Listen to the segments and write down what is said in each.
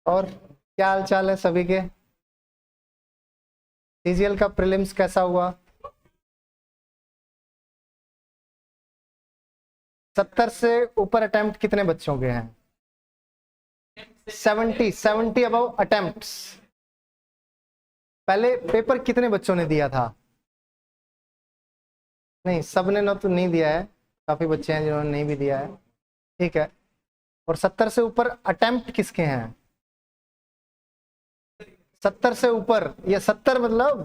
और क्या हाल चाल है सभी के? सीजीएल का प्रीलिम्स कैसा हुआ? 70 से ऊपर अटेम्प्ट कितने बच्चों के हैं? 70 अबव अटेम्प्ट्स। पहले पेपर कितने बच्चों ने दिया था? नहीं, सबने ना तो नहीं दिया है, काफी बच्चे हैं जिन्होंने नहीं भी दिया है। ठीक है। और 70 से ऊपर अटेम्प्ट किसके हैं? 70 से ऊपर, ये 70 मतलब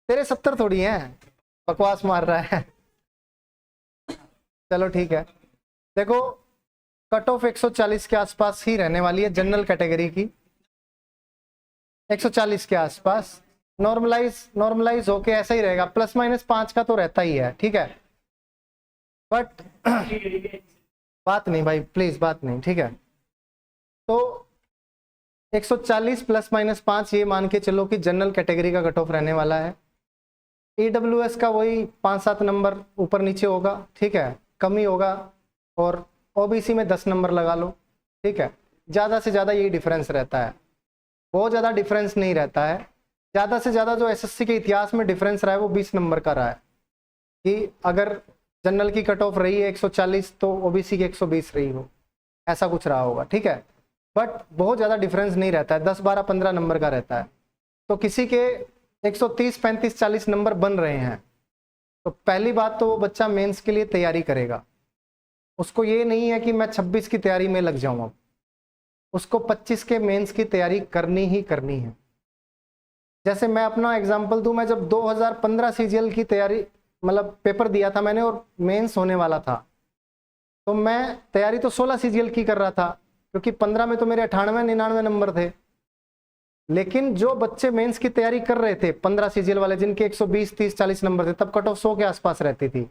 तेरे 70 थोड़ी हैं, बकवास मार रहा है। चलो ठीक है। देखो, कट ऑफ 140 के आसपास ही रहने वाली है जनरल कैटेगरी की, 140 के आसपास। नॉर्मलाइज होके ऐसा ही रहेगा, ±5 का तो रहता ही है। ठीक है, बट बात नहीं भाई, प्लीज बात नहीं। ठीक है, तो 140 ±5 ये मान के चलो कि जनरल कैटेगरी का कट ऑफ रहने वाला है। ईडब्ल्यूएस का वही 5-7 नंबर ऊपर नीचे होगा। ठीक है, कम ही होगा। और ओबीसी में 10 नंबर लगा लो। ठीक है, ज़्यादा से ज़्यादा यही डिफरेंस रहता है, बहुत ज़्यादा डिफरेंस नहीं रहता है। ज़्यादा से ज़्यादा जो एसएससी के इतिहास में डिफरेंस रहा है वो 20 नंबर का रहा है, कि अगर जनरल की कट ऑफ रही है 140 तो ओबीसी की 120 रही हो, ऐसा कुछ रहा होगा। ठीक है, बट बहुत ज़्यादा डिफरेंस नहीं रहता है, 10, 12, 15 नंबर का रहता है। तो किसी के 130, 35, 40 नंबर बन रहे हैं तो पहली बात तो वो बच्चा मेंस के लिए तैयारी करेगा। उसको ये नहीं है कि मैं 26 की तैयारी में लग जाऊँ, अब उसको 25 के मेंस की तैयारी करनी ही करनी है। जैसे मैं अपना एग्जांपल दूं, मैं जब 2015 सीजीएल की तैयारी मतलब पेपर दिया था मैंने और मेंस होने वाला था, तो मैं तैयारी तो 16 सीजीएल की कर रहा था, क्योंकि 15 में तो मेरे 98-99 नंबर थे। लेकिन जो बच्चे मेंस की तैयारी कर रहे थे 15 सीजीएल वाले, जिनके 120, 30, 40 नंबर थे, तब कट ऑफ 100 के आसपास रहती थी,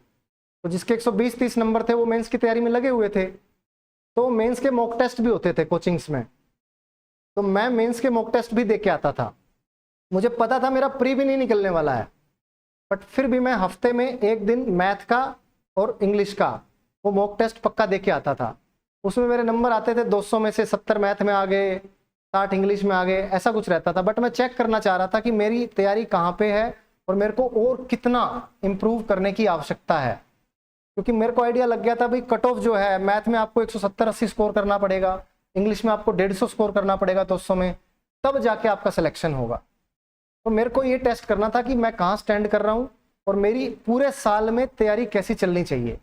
तो जिसके 120, 30 नंबर थे वो मेंस की तैयारी में लगे हुए थे। तो मेंस के मॉक टेस्ट भी होते थे कोचिंग्स में, तो मैं मेंस के मॉक टेस्ट भी दे के आता था। मुझे पता था मेरा प्री भी नहीं निकलने वाला है, बट फिर भी मैं हफ्ते में एक दिन मैथ का और इंग्लिश का वो मॉक टेस्ट पक्का दे के आता था। उसमें मेरे नंबर आते थे 200 में से 70 मैथ में आ गए, 60 इंग्लिश में आ गए, ऐसा कुछ रहता था। बट मैं चेक करना चाह रहा था कि मेरी तैयारी कहाँ पे है और मेरे को और कितना इम्प्रूव करने की आवश्यकता है, क्योंकि मेरे को आइडिया लग गया था भाई कट ऑफ जो है मैथ में आपको 170-80 स्कोर करना पड़ेगा, इंग्लिश में आपको 150 स्कोर करना पड़ेगा 200 में, तब जाके आपका सिलेक्शन होगा। तो मेरे को ये टेस्ट करना था कि मैं कहाँ स्टैंड कर रहा हूँ और मेरी पूरे साल में तैयारी कैसी चलनी चाहिए।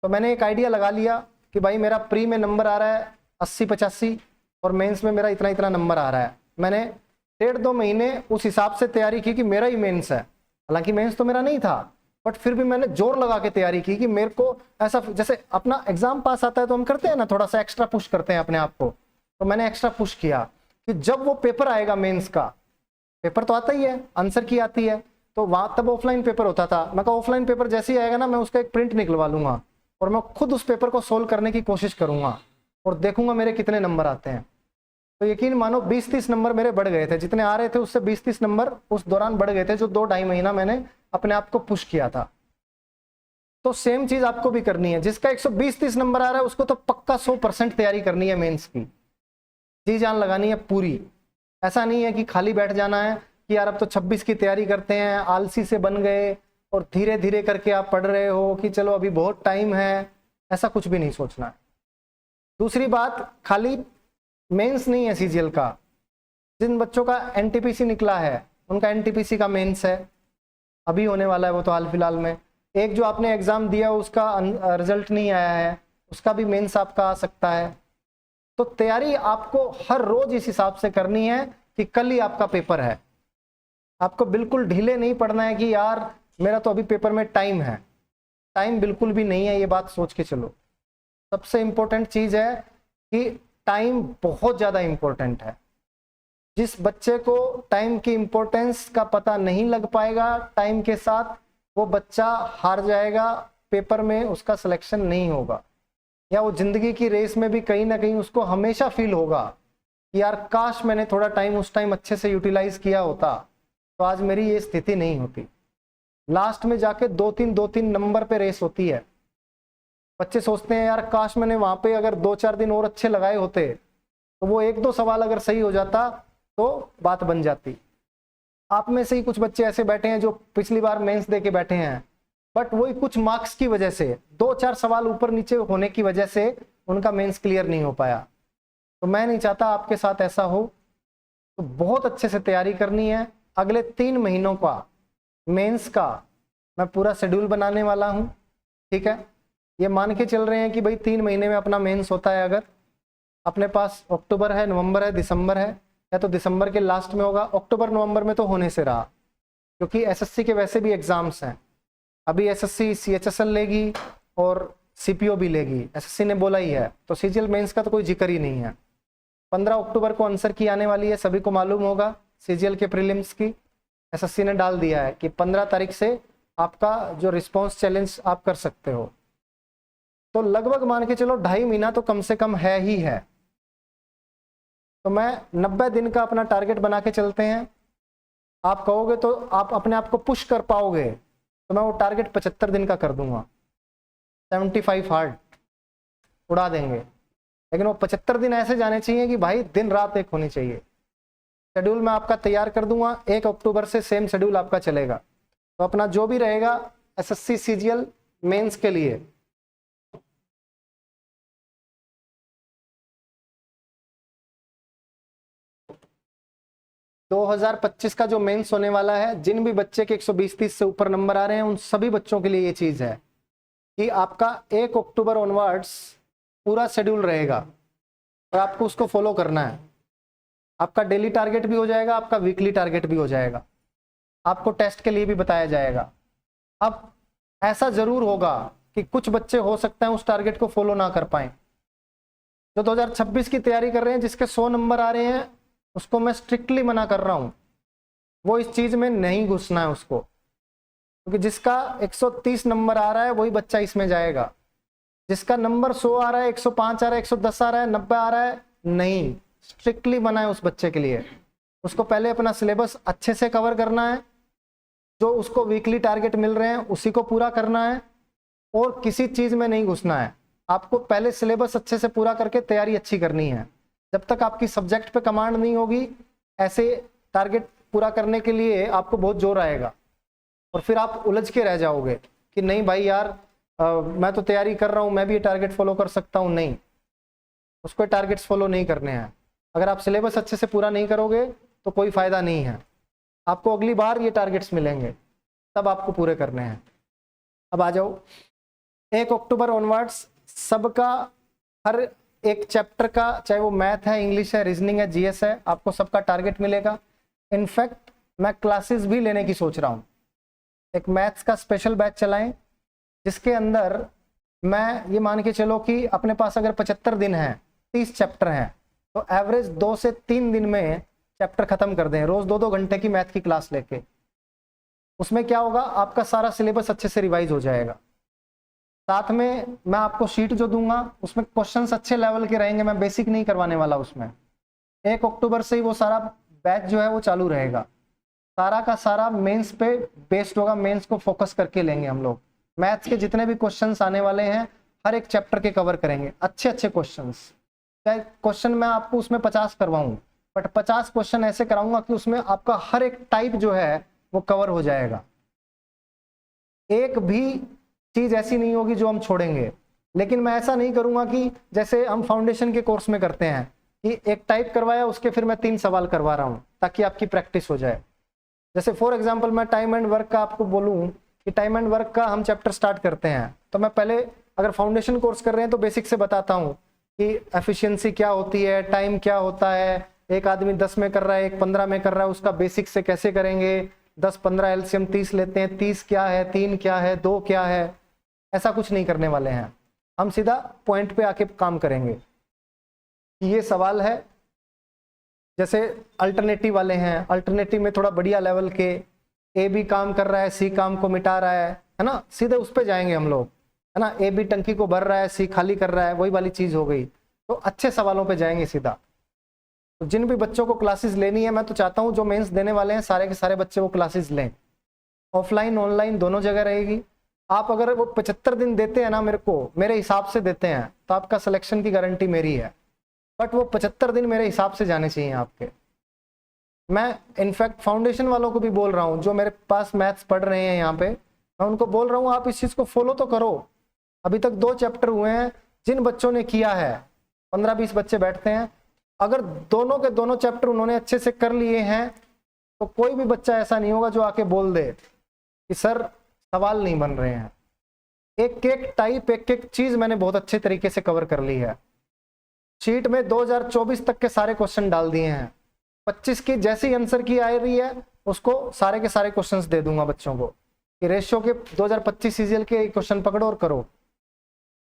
तो मैंने एक आइडिया लगा लिया कि भाई मेरा प्री में नंबर आ रहा है 80-85 और मेंस में मेरा इतना इतना नंबर आ रहा है। मैंने 1.5-2 महीने उस हिसाब से तैयारी की कि मेरा ही मेंस है, हालांकि मेंस तो मेरा नहीं था, बट फिर भी मैंने जोर लगा के तैयारी की कि मेरे को ऐसा, जैसे अपना एग्जाम पास आता है तो हम करते हैं ना, थोड़ा सा एक्स्ट्रा पुश करते हैं अपने आप को, तो मैंने एक्स्ट्रा पुश किया कि जब वो पेपर आएगा मेंस का, पेपर तो आता ही है, आंसर की आती है, तो वहां तब ऑफलाइन पेपर होता था, मैं कहा ऑफलाइन पेपर जैसे ही आएगा ना मैं उसका एक प्रिंट निकलवा लूंगा और मैं खुद उस पेपर को सोल्व करने की कोशिश करूंगा और देखूंगा मेरे कितने नंबर आते हैं। तो यकीन मानो 20-30 नंबर मेरे बढ़ गए थे, जितने आ रहे थे उससे 20-30 नंबर उस दौरान बढ़ गए थे, जो 2-2.5 महीना मैंने अपने आप को पुश किया था। तो सेम चीज आपको भी करनी है, जिसका 120-30 नंबर आ रहा है उसको तो पक्का 100% तैयारी करनी है मेंस की, जी जान लगानी है पूरी। ऐसा नहीं है कि खाली बैठ जाना है कि यार अब तो 26 की तैयारी करते हैं, आलसी से बन गए और धीरे धीरे करके आप पढ़ रहे हो कि चलो अभी बहुत टाइम है, ऐसा कुछ भी नहीं सोचना है। दूसरी बात, खाली मेंस नहीं है सीजीएल का, जिन बच्चों का एनटीपीसी निकला है उनका एनटीपीसी का मेंस है, अभी होने वाला है वो तो हाल फिलहाल में। एक जो आपने एग्जाम दिया उसका रिजल्ट नहीं आया है, उसका भी मेंस आपका आ सकता है। तो तैयारी आपको हर रोज इस हिसाब से करनी है कि कल ही आपका पेपर है। आपको बिल्कुल ढीले नहीं पड़ना है कि यार मेरा तो अभी पेपर में टाइम है, टाइम बिल्कुल भी नहीं है, ये बात सोच के चलो। सबसे इंपॉर्टेंट चीज है कि टाइम बहुत ज्यादा इंपॉर्टेंट है। जिस बच्चे को टाइम की इंपॉर्टेंस का पता नहीं लग पाएगा टाइम के साथ, वो बच्चा हार जाएगा, पेपर में उसका सिलेक्शन नहीं होगा, या वो जिंदगी की रेस में भी कहीं ना कहीं उसको हमेशा फील होगा कि यार काश मैंने थोड़ा टाइम उस टाइम अच्छे से यूटिलाइज किया होता तो आज मेरी ये स्थिति नहीं होती। लास्ट में जाके 2-3 नंबर पे रेस होती है, बच्चे सोचते हैं यार काश मैंने वहां पे अगर 2-4 दिन और अच्छे लगाए होते तो वो 1-2 सवाल अगर सही हो जाता तो बात बन जाती। आप में से ही कुछ बच्चे ऐसे बैठे हैं जो पिछली बार मेंस दे के बैठे हैं, बट वही कुछ मार्क्स की वजह से 2-4 सवाल ऊपर नीचे होने की वजह से उनका मेंस क्लियर नहीं हो पाया। तो मैं नहीं चाहता आपके साथ ऐसा हो, तो बहुत अच्छे से तैयारी करनी है। अगले 3 महीनों का मेंस का मैं पूरा शेड्यूल बनाने वाला हूं, ठीक है। ये मान के चल रहे हैं कि भाई 3 महीने में अपना मेंस होता है। अगर अपने पास अक्टूबर है, नवंबर है, दिसंबर है, या तो दिसंबर के लास्ट में होगा, अक्टूबर नवंबर में तो होने से रहा, क्योंकि एसएससी के वैसे भी एग्जाम्स हैं। अभी एसएससी सीएचएसएल लेगी और सीपीओ भी लेगी, एसएससी ने बोला ही है, तो सीजीएल मेंस का तो कोई जिक्र ही नहीं है। 15 अक्टूबर को आंसर की आने वाली है, सभी को मालूम होगा। सीजीएल के प्रीलिम्स की एसएससी ने डाल दिया है कि 15 तारीख से आपका जो रिस्पॉन्स चैलेंज आप कर सकते हो। तो लगभग मान के चलो 2.5 महीना तो कम से कम है ही है। तो मैं 90 दिन का अपना टारगेट बना के चलते हैं। आप कहोगे तो आप अपने आप को पुश कर पाओगे, तो मैं वो टारगेट 75 दिन का कर दूंगा। 75 हार्ड उड़ा देंगे, लेकिन वो 75 दिन ऐसे जाने चाहिए कि भाई दिन रात एक होनी चाहिए। शेड्यूल मैं आपका तैयार कर दूंगा, 1 अक्टूबर से सेम शेड्यूल आपका चलेगा। तो अपना जो भी रहेगा एसएससी सीजीएल मेंस के लिए, तो 2025 का जो मेंस होने वाला है, जिन भी बच्चे के 120-30 से ऊपर नंबर आ रहे हैं उन सभी बच्चों के लिए ये चीज है कि आपका 1 अक्टूबर ऑनवर्ड्स पूरा शेड्यूल रहेगा और आपको उसको फॉलो करना है। आपका डेली टारगेट भी हो जाएगा, आपका वीकली टारगेट भी हो जाएगा, आपको टेस्ट के लिए भी बताया जाएगा। अब ऐसा जरूर होगा कि कुछ बच्चे हो सकते हैं उस टारगेट को फॉलो ना कर पाए। जो 2026 की तैयारी कर रहे हैं, जिसके 100 नंबर आ रहे हैं, उसको मैं स्ट्रिक्टली मना कर रहा हूं, वो इस चीज में नहीं घुसना है उसको, क्योंकि जिसका 130 नंबर आ रहा है वही बच्चा इसमें जाएगा। जिसका नंबर 100 आ रहा है, 105 आ रहा है, 110 आ रहा है, 90 आ रहा है, नहीं, स्ट्रिक्टली मना है उस बच्चे के लिए। उसको पहले अपना सिलेबस अच्छे से कवर करना है, जो उसको वीकली टारगेट मिल रहे हैं उसी को पूरा करना है, और किसी चीज में नहीं घुसना है। आपको पहले सिलेबस अच्छे से पूरा करके तैयारी अच्छी करनी है। जब तक आपकी सब्जेक्ट पे कमांड नहीं होगी, ऐसे टारगेट पूरा करने के लिए आपको बहुत जोर आएगा, और फिर आप उलझ के रह जाओगे कि नहीं भाई यार मैं तो तैयारी कर रहा हूँ, मैं भी ये टारगेट फॉलो कर सकता हूँ। नहीं, उसको टारगेट्स फॉलो नहीं करने हैं। अगर आप सिलेबस अच्छे से पूरा नहीं करोगे तो कोई फायदा नहीं है। आपको अगली बार ये टारगेट्स मिलेंगे, तब आपको पूरे करने हैं। अब आ जाओ 1 अक्टूबर ऑनवर्ड्स सबका, हर एक चैप्टर का, चाहे वो मैथ है, इंग्लिश है, रीजनिंग है, जीएस है, आपको सबका टारगेट मिलेगा। इनफैक्ट मैं क्लासेस भी लेने की सोच रहा हूँ। एक मैथ्स का स्पेशल बैच चलाएं, जिसके अंदर मैं ये मान के चलो कि अपने पास अगर 75 दिन है, 30 चैप्टर हैं, तो एवरेज 2 से 3 दिन में चैप्टर खत्म कर दें, रोज 2-2 घंटे की मैथ की क्लास लेके। उसमें क्या होगा, आपका सारा सिलेबस अच्छे से रिवाइज हो जाएगा। साथ में मैं आपको शीट जो दूंगा उसमें क्वेश्चंस अच्छे लेवल के रहेंगे, मैं बेसिक नहीं करवाने वाला उसमें। 1 अक्टूबर से ही वो सारा बैच जो है वो चालू रहेगा, सारा का सारा मेंस पे बेस्ड होगा, मेंस को फोकस करके लेंगे हम लोग। मैथ्स के जितने भी क्वेश्चंस आने वाले हैं हर एक चैप्टर के कवर करेंगे, अच्छे अच्छे क्वेश्चंस। चाहे क्वेश्चन मैं आपको उसमें 50 करवाऊं, बट 50 क्वेश्चन ऐसे कराऊंगा कि उसमें आपका हर एक टाइप जो है वो कवर हो जाएगा। एक भी चीज ऐसी नहीं होगी जो हम छोड़ेंगे। लेकिन मैं ऐसा नहीं करूंगा कि जैसे हम फाउंडेशन के कोर्स में करते हैं कि एक टाइप करवाया उसके फिर मैं 3 सवाल करवा रहा हूं ताकि आपकी प्रैक्टिस हो जाए। जैसे फॉर एग्जांपल मैं टाइम एंड वर्क का आपको बोलूं कि टाइम एंड वर्क का हम चैप्टर स्टार्ट करते हैं, तो मैं पहले अगर फाउंडेशन कोर्स कर रहे हैं तो बेसिक से बताता हूँ कि एफिशिएंसी क्या होती है, टाइम क्या होता है, एक आदमी 10 में कर रहा है, एक 15 में कर रहा है, उसका बेसिक से कैसे करेंगे, 10-15 एलसीएम 30 लेते हैं, 30 क्या है, 3 क्या है, 2 क्या है। ऐसा कुछ नहीं करने वाले हैं, हम सीधा पॉइंट पे आके काम करेंगे। ये सवाल है, जैसे अल्टरनेटिव वाले हैं, अल्टरनेटिव में थोड़ा बढ़िया लेवल के, ए बी काम कर रहा है, सी काम को मिटा रहा है ना, सीधे उस पे जाएंगे हम लोग, है ना। ए बी टंकी को भर रहा है, सी खाली कर रहा है, वही वाली चीज हो गई। तो अच्छे सवालों पे जाएंगे सीधा। तो जिन भी बच्चों को क्लासेस लेनी है, मैं तो चाहता हूँ जो मेंस देने वाले हैं सारे के सारे बच्चे वो क्लासेस लें। ऑफलाइन ऑनलाइन दोनों जगह रहेगी। आप अगर वो 75 दिन देते हैं ना मेरे को, मेरे हिसाब से देते हैं, तो आपका सिलेक्शन की गारंटी मेरी है। बट वो 75 दिन मेरे हिसाब से जाने चाहिए आपके। मैं इनफैक्ट फाउंडेशन वालों को भी बोल रहा हूँ, जो मेरे पास मैथ्स पढ़ रहे हैं यहाँ पे, मैं उनको बोल रहा हूँ आप इस चीज़ को फॉलो तो करो। अभी तक 2 चैप्टर हुए हैं, जिन बच्चों ने किया है, 15-20 बच्चे बैठते हैं, अगर दोनों के दोनों चैप्टर उन्होंने अच्छे से कर लिए हैं तो कोई भी बच्चा ऐसा नहीं होगा जो आके बोल दे कि सर सवाल नहीं बन रहे हैं। एक एक टाइप, एक एक चीज मैंने बहुत अच्छे तरीके से कवर कर ली है। शीट में 2024 तक के सारे क्वेश्चन डाल दिए हैं। 25 की जैसी आंसर की आ रही है उसको सारे के सारे क्वेश्चंस दे दूंगा बच्चों को कि रेशियो के 2025 सीजीएल के क्वेश्चन पकड़ो और करो,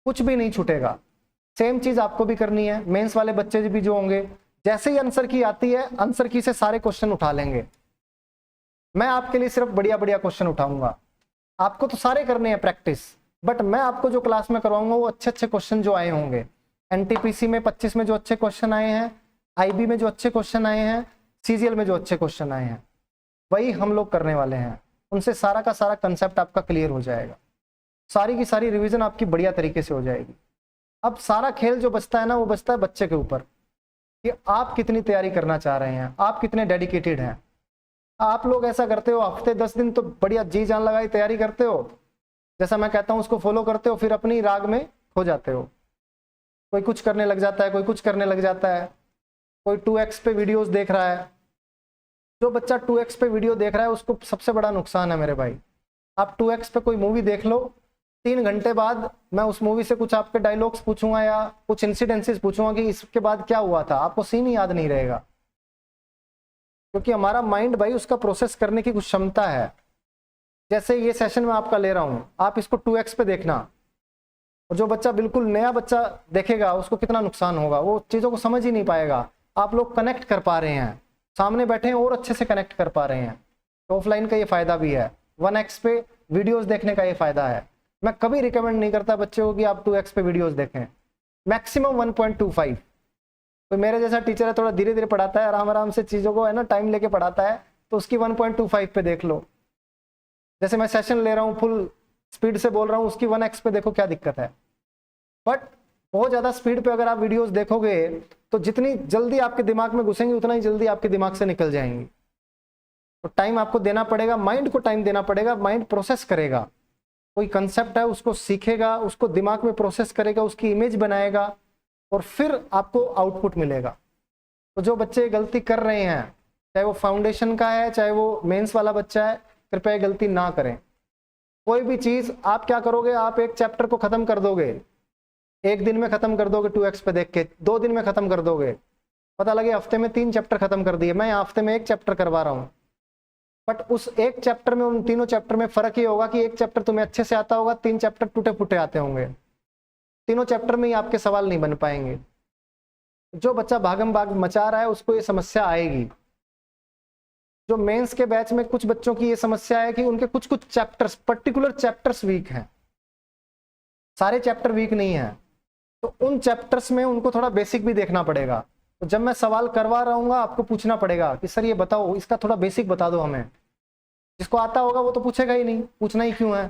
कुछ भी नहीं छूटेगा। सेम चीज आपको भी करनी है। मेंस वाले बच्चे भी जो होंगे, जैसे ही आंसर की आती है, आंसर की से सारे क्वेश्चन उठा लेंगे। मैं आपके लिए सिर्फ बढ़िया बढ़िया क्वेश्चन उठाऊंगा। आपको तो सारे करने हैं प्रैक्टिस, बट मैं आपको जो क्लास में करवाऊंगा वो अच्छे अच्छे क्वेश्चन जो आए होंगे। एनटीपीसी में 25 में जो अच्छे क्वेश्चन आए हैं, आईबी में जो अच्छे क्वेश्चन आए हैं, सीजीएल में जो अच्छे क्वेश्चन आए हैं, वही हम लोग करने वाले हैं। उनसे सारा का सारा कंसेप्ट आपका क्लियर हो जाएगा, सारी की सारी रिवीजन आपकी बढ़िया तरीके से हो जाएगी। अब सारा खेल जो बचता है ना, वो बचता है बच्चे के ऊपर कि आप कितनी तैयारी करना चाह रहे हैं, आप कितने डेडिकेटेड हैं। आप लोग ऐसा करते हो, हफ्ते 10 दिन तो बढ़िया जी जान लगाई तैयारी करते हो, जैसा मैं कहता हूँ उसको फॉलो करते हो, फिर अपनी राग में खो जाते हो। कोई कुछ करने लग जाता है, कोई कुछ करने लग जाता है, कोई 2x पे वीडियोस देख रहा है। जो बच्चा 2x पे वीडियो देख रहा है उसको सबसे बड़ा नुकसान है मेरे भाई। आप 2x पे कोई मूवी देख लो, 3 घंटे बाद मैं उस मूवी से कुछ आपके डायलॉग्स पूछूंगा या कुछ इंसिडेंसेस पूछूंगा कि इसके बाद क्या हुआ था, आपको सीन ही याद नहीं रहेगा, क्योंकि हमारा माइंड भाई उसका प्रोसेस करने की कुछ क्षमता है। जैसे ये सेशन मैं आपका ले रहा हूं, आप इसको 2x पे देखना, और जो बच्चा बिल्कुल नया बच्चा देखेगा उसको कितना नुकसान होगा, वो चीज़ों को समझ ही नहीं पाएगा। आप लोग कनेक्ट कर पा रहे हैं, सामने बैठे हैं और अच्छे से कनेक्ट कर पा रहे हैं। तो ऑफलाइन का ये फायदा भी है, 1x पे वीडियोस देखने का ये फायदा है। मैं कभी रिकमेंड नहीं करता बच्चों को कि आप 2x पे वीडियोस देखें, मैक्सिमम 1.25। तो मेरे जैसा टीचर है, थोड़ा धीरे धीरे पढ़ाता है, आराम आराम से चीज़ों को है ना टाइम लेके पढ़ाता है, तो उसकी 1.25 पे देख लो। जैसे मैं सेशन ले रहा हूँ, फुल स्पीड से बोल रहा हूँ, उसकी 1x पे देखो, क्या दिक्कत है। बट बहुत ज़्यादा स्पीड पे अगर आप वीडियोस देखोगे तो जितनी जल्दी आपके दिमाग में घुसेंगी उतना ही जल्दी आपके दिमाग से निकल जाएंगी। तो टाइम आपको देना पड़ेगा, माइंड को टाइम देना पड़ेगा। माइंड प्रोसेस करेगा, कोई कंसेप्ट है उसको सीखेगा, उसको दिमाग में प्रोसेस करेगा, उसकी इमेज बनाएगा और फिर आपको आउटपुट मिलेगा। तो जो बच्चे गलती कर रहे हैं, चाहे वो फाउंडेशन का है चाहे वो मेंस वाला बच्चा है, कृपया गलती ना करें। कोई भी चीज़ आप क्या करोगे, आप एक चैप्टर को खत्म कर दोगे, 1 दिन में खत्म कर दोगे 2x पे देख के, 2 दिन में खत्म कर दोगे, पता लगे हफ्ते में 3 चैप्टर खत्म कर दिए। मैं यहाँ हफ्ते में 1 चैप्टर करवा रहा हूँ, बट उस 1 चैप्टर में, उन तीनों चैप्टर में फर्क ये होगा कि 1 चैप्टर तुम्हें अच्छे से आता होगा, 3 चैप्टर टूटे फूटे आते होंगे। तीनों चैप्टर में ही आपके सवाल नहीं बन पाएंगे। जो बच्चा भागम भाग मचा रहा है उसको ये समस्या आएगी। जो मेंस के बैच में कुछ बच्चों की ये समस्या है कि उनके कुछ कुछ चैप्टर्स, पर्टिकुलर चैप्टर्स वीक हैं, सारे चैप्टर वीक नहीं है। तो उन चैप्टर्स में उनको थोड़ा बेसिक भी देखना पड़ेगा। तो जब मैं सवाल करवा रहूंगा आपको पूछना पड़ेगा कि सर ये बताओ, इसका थोड़ा बेसिक बता दो हमें। जिसको आता होगा वो तो पूछेगा ही नहीं, पूछना ही क्यों है।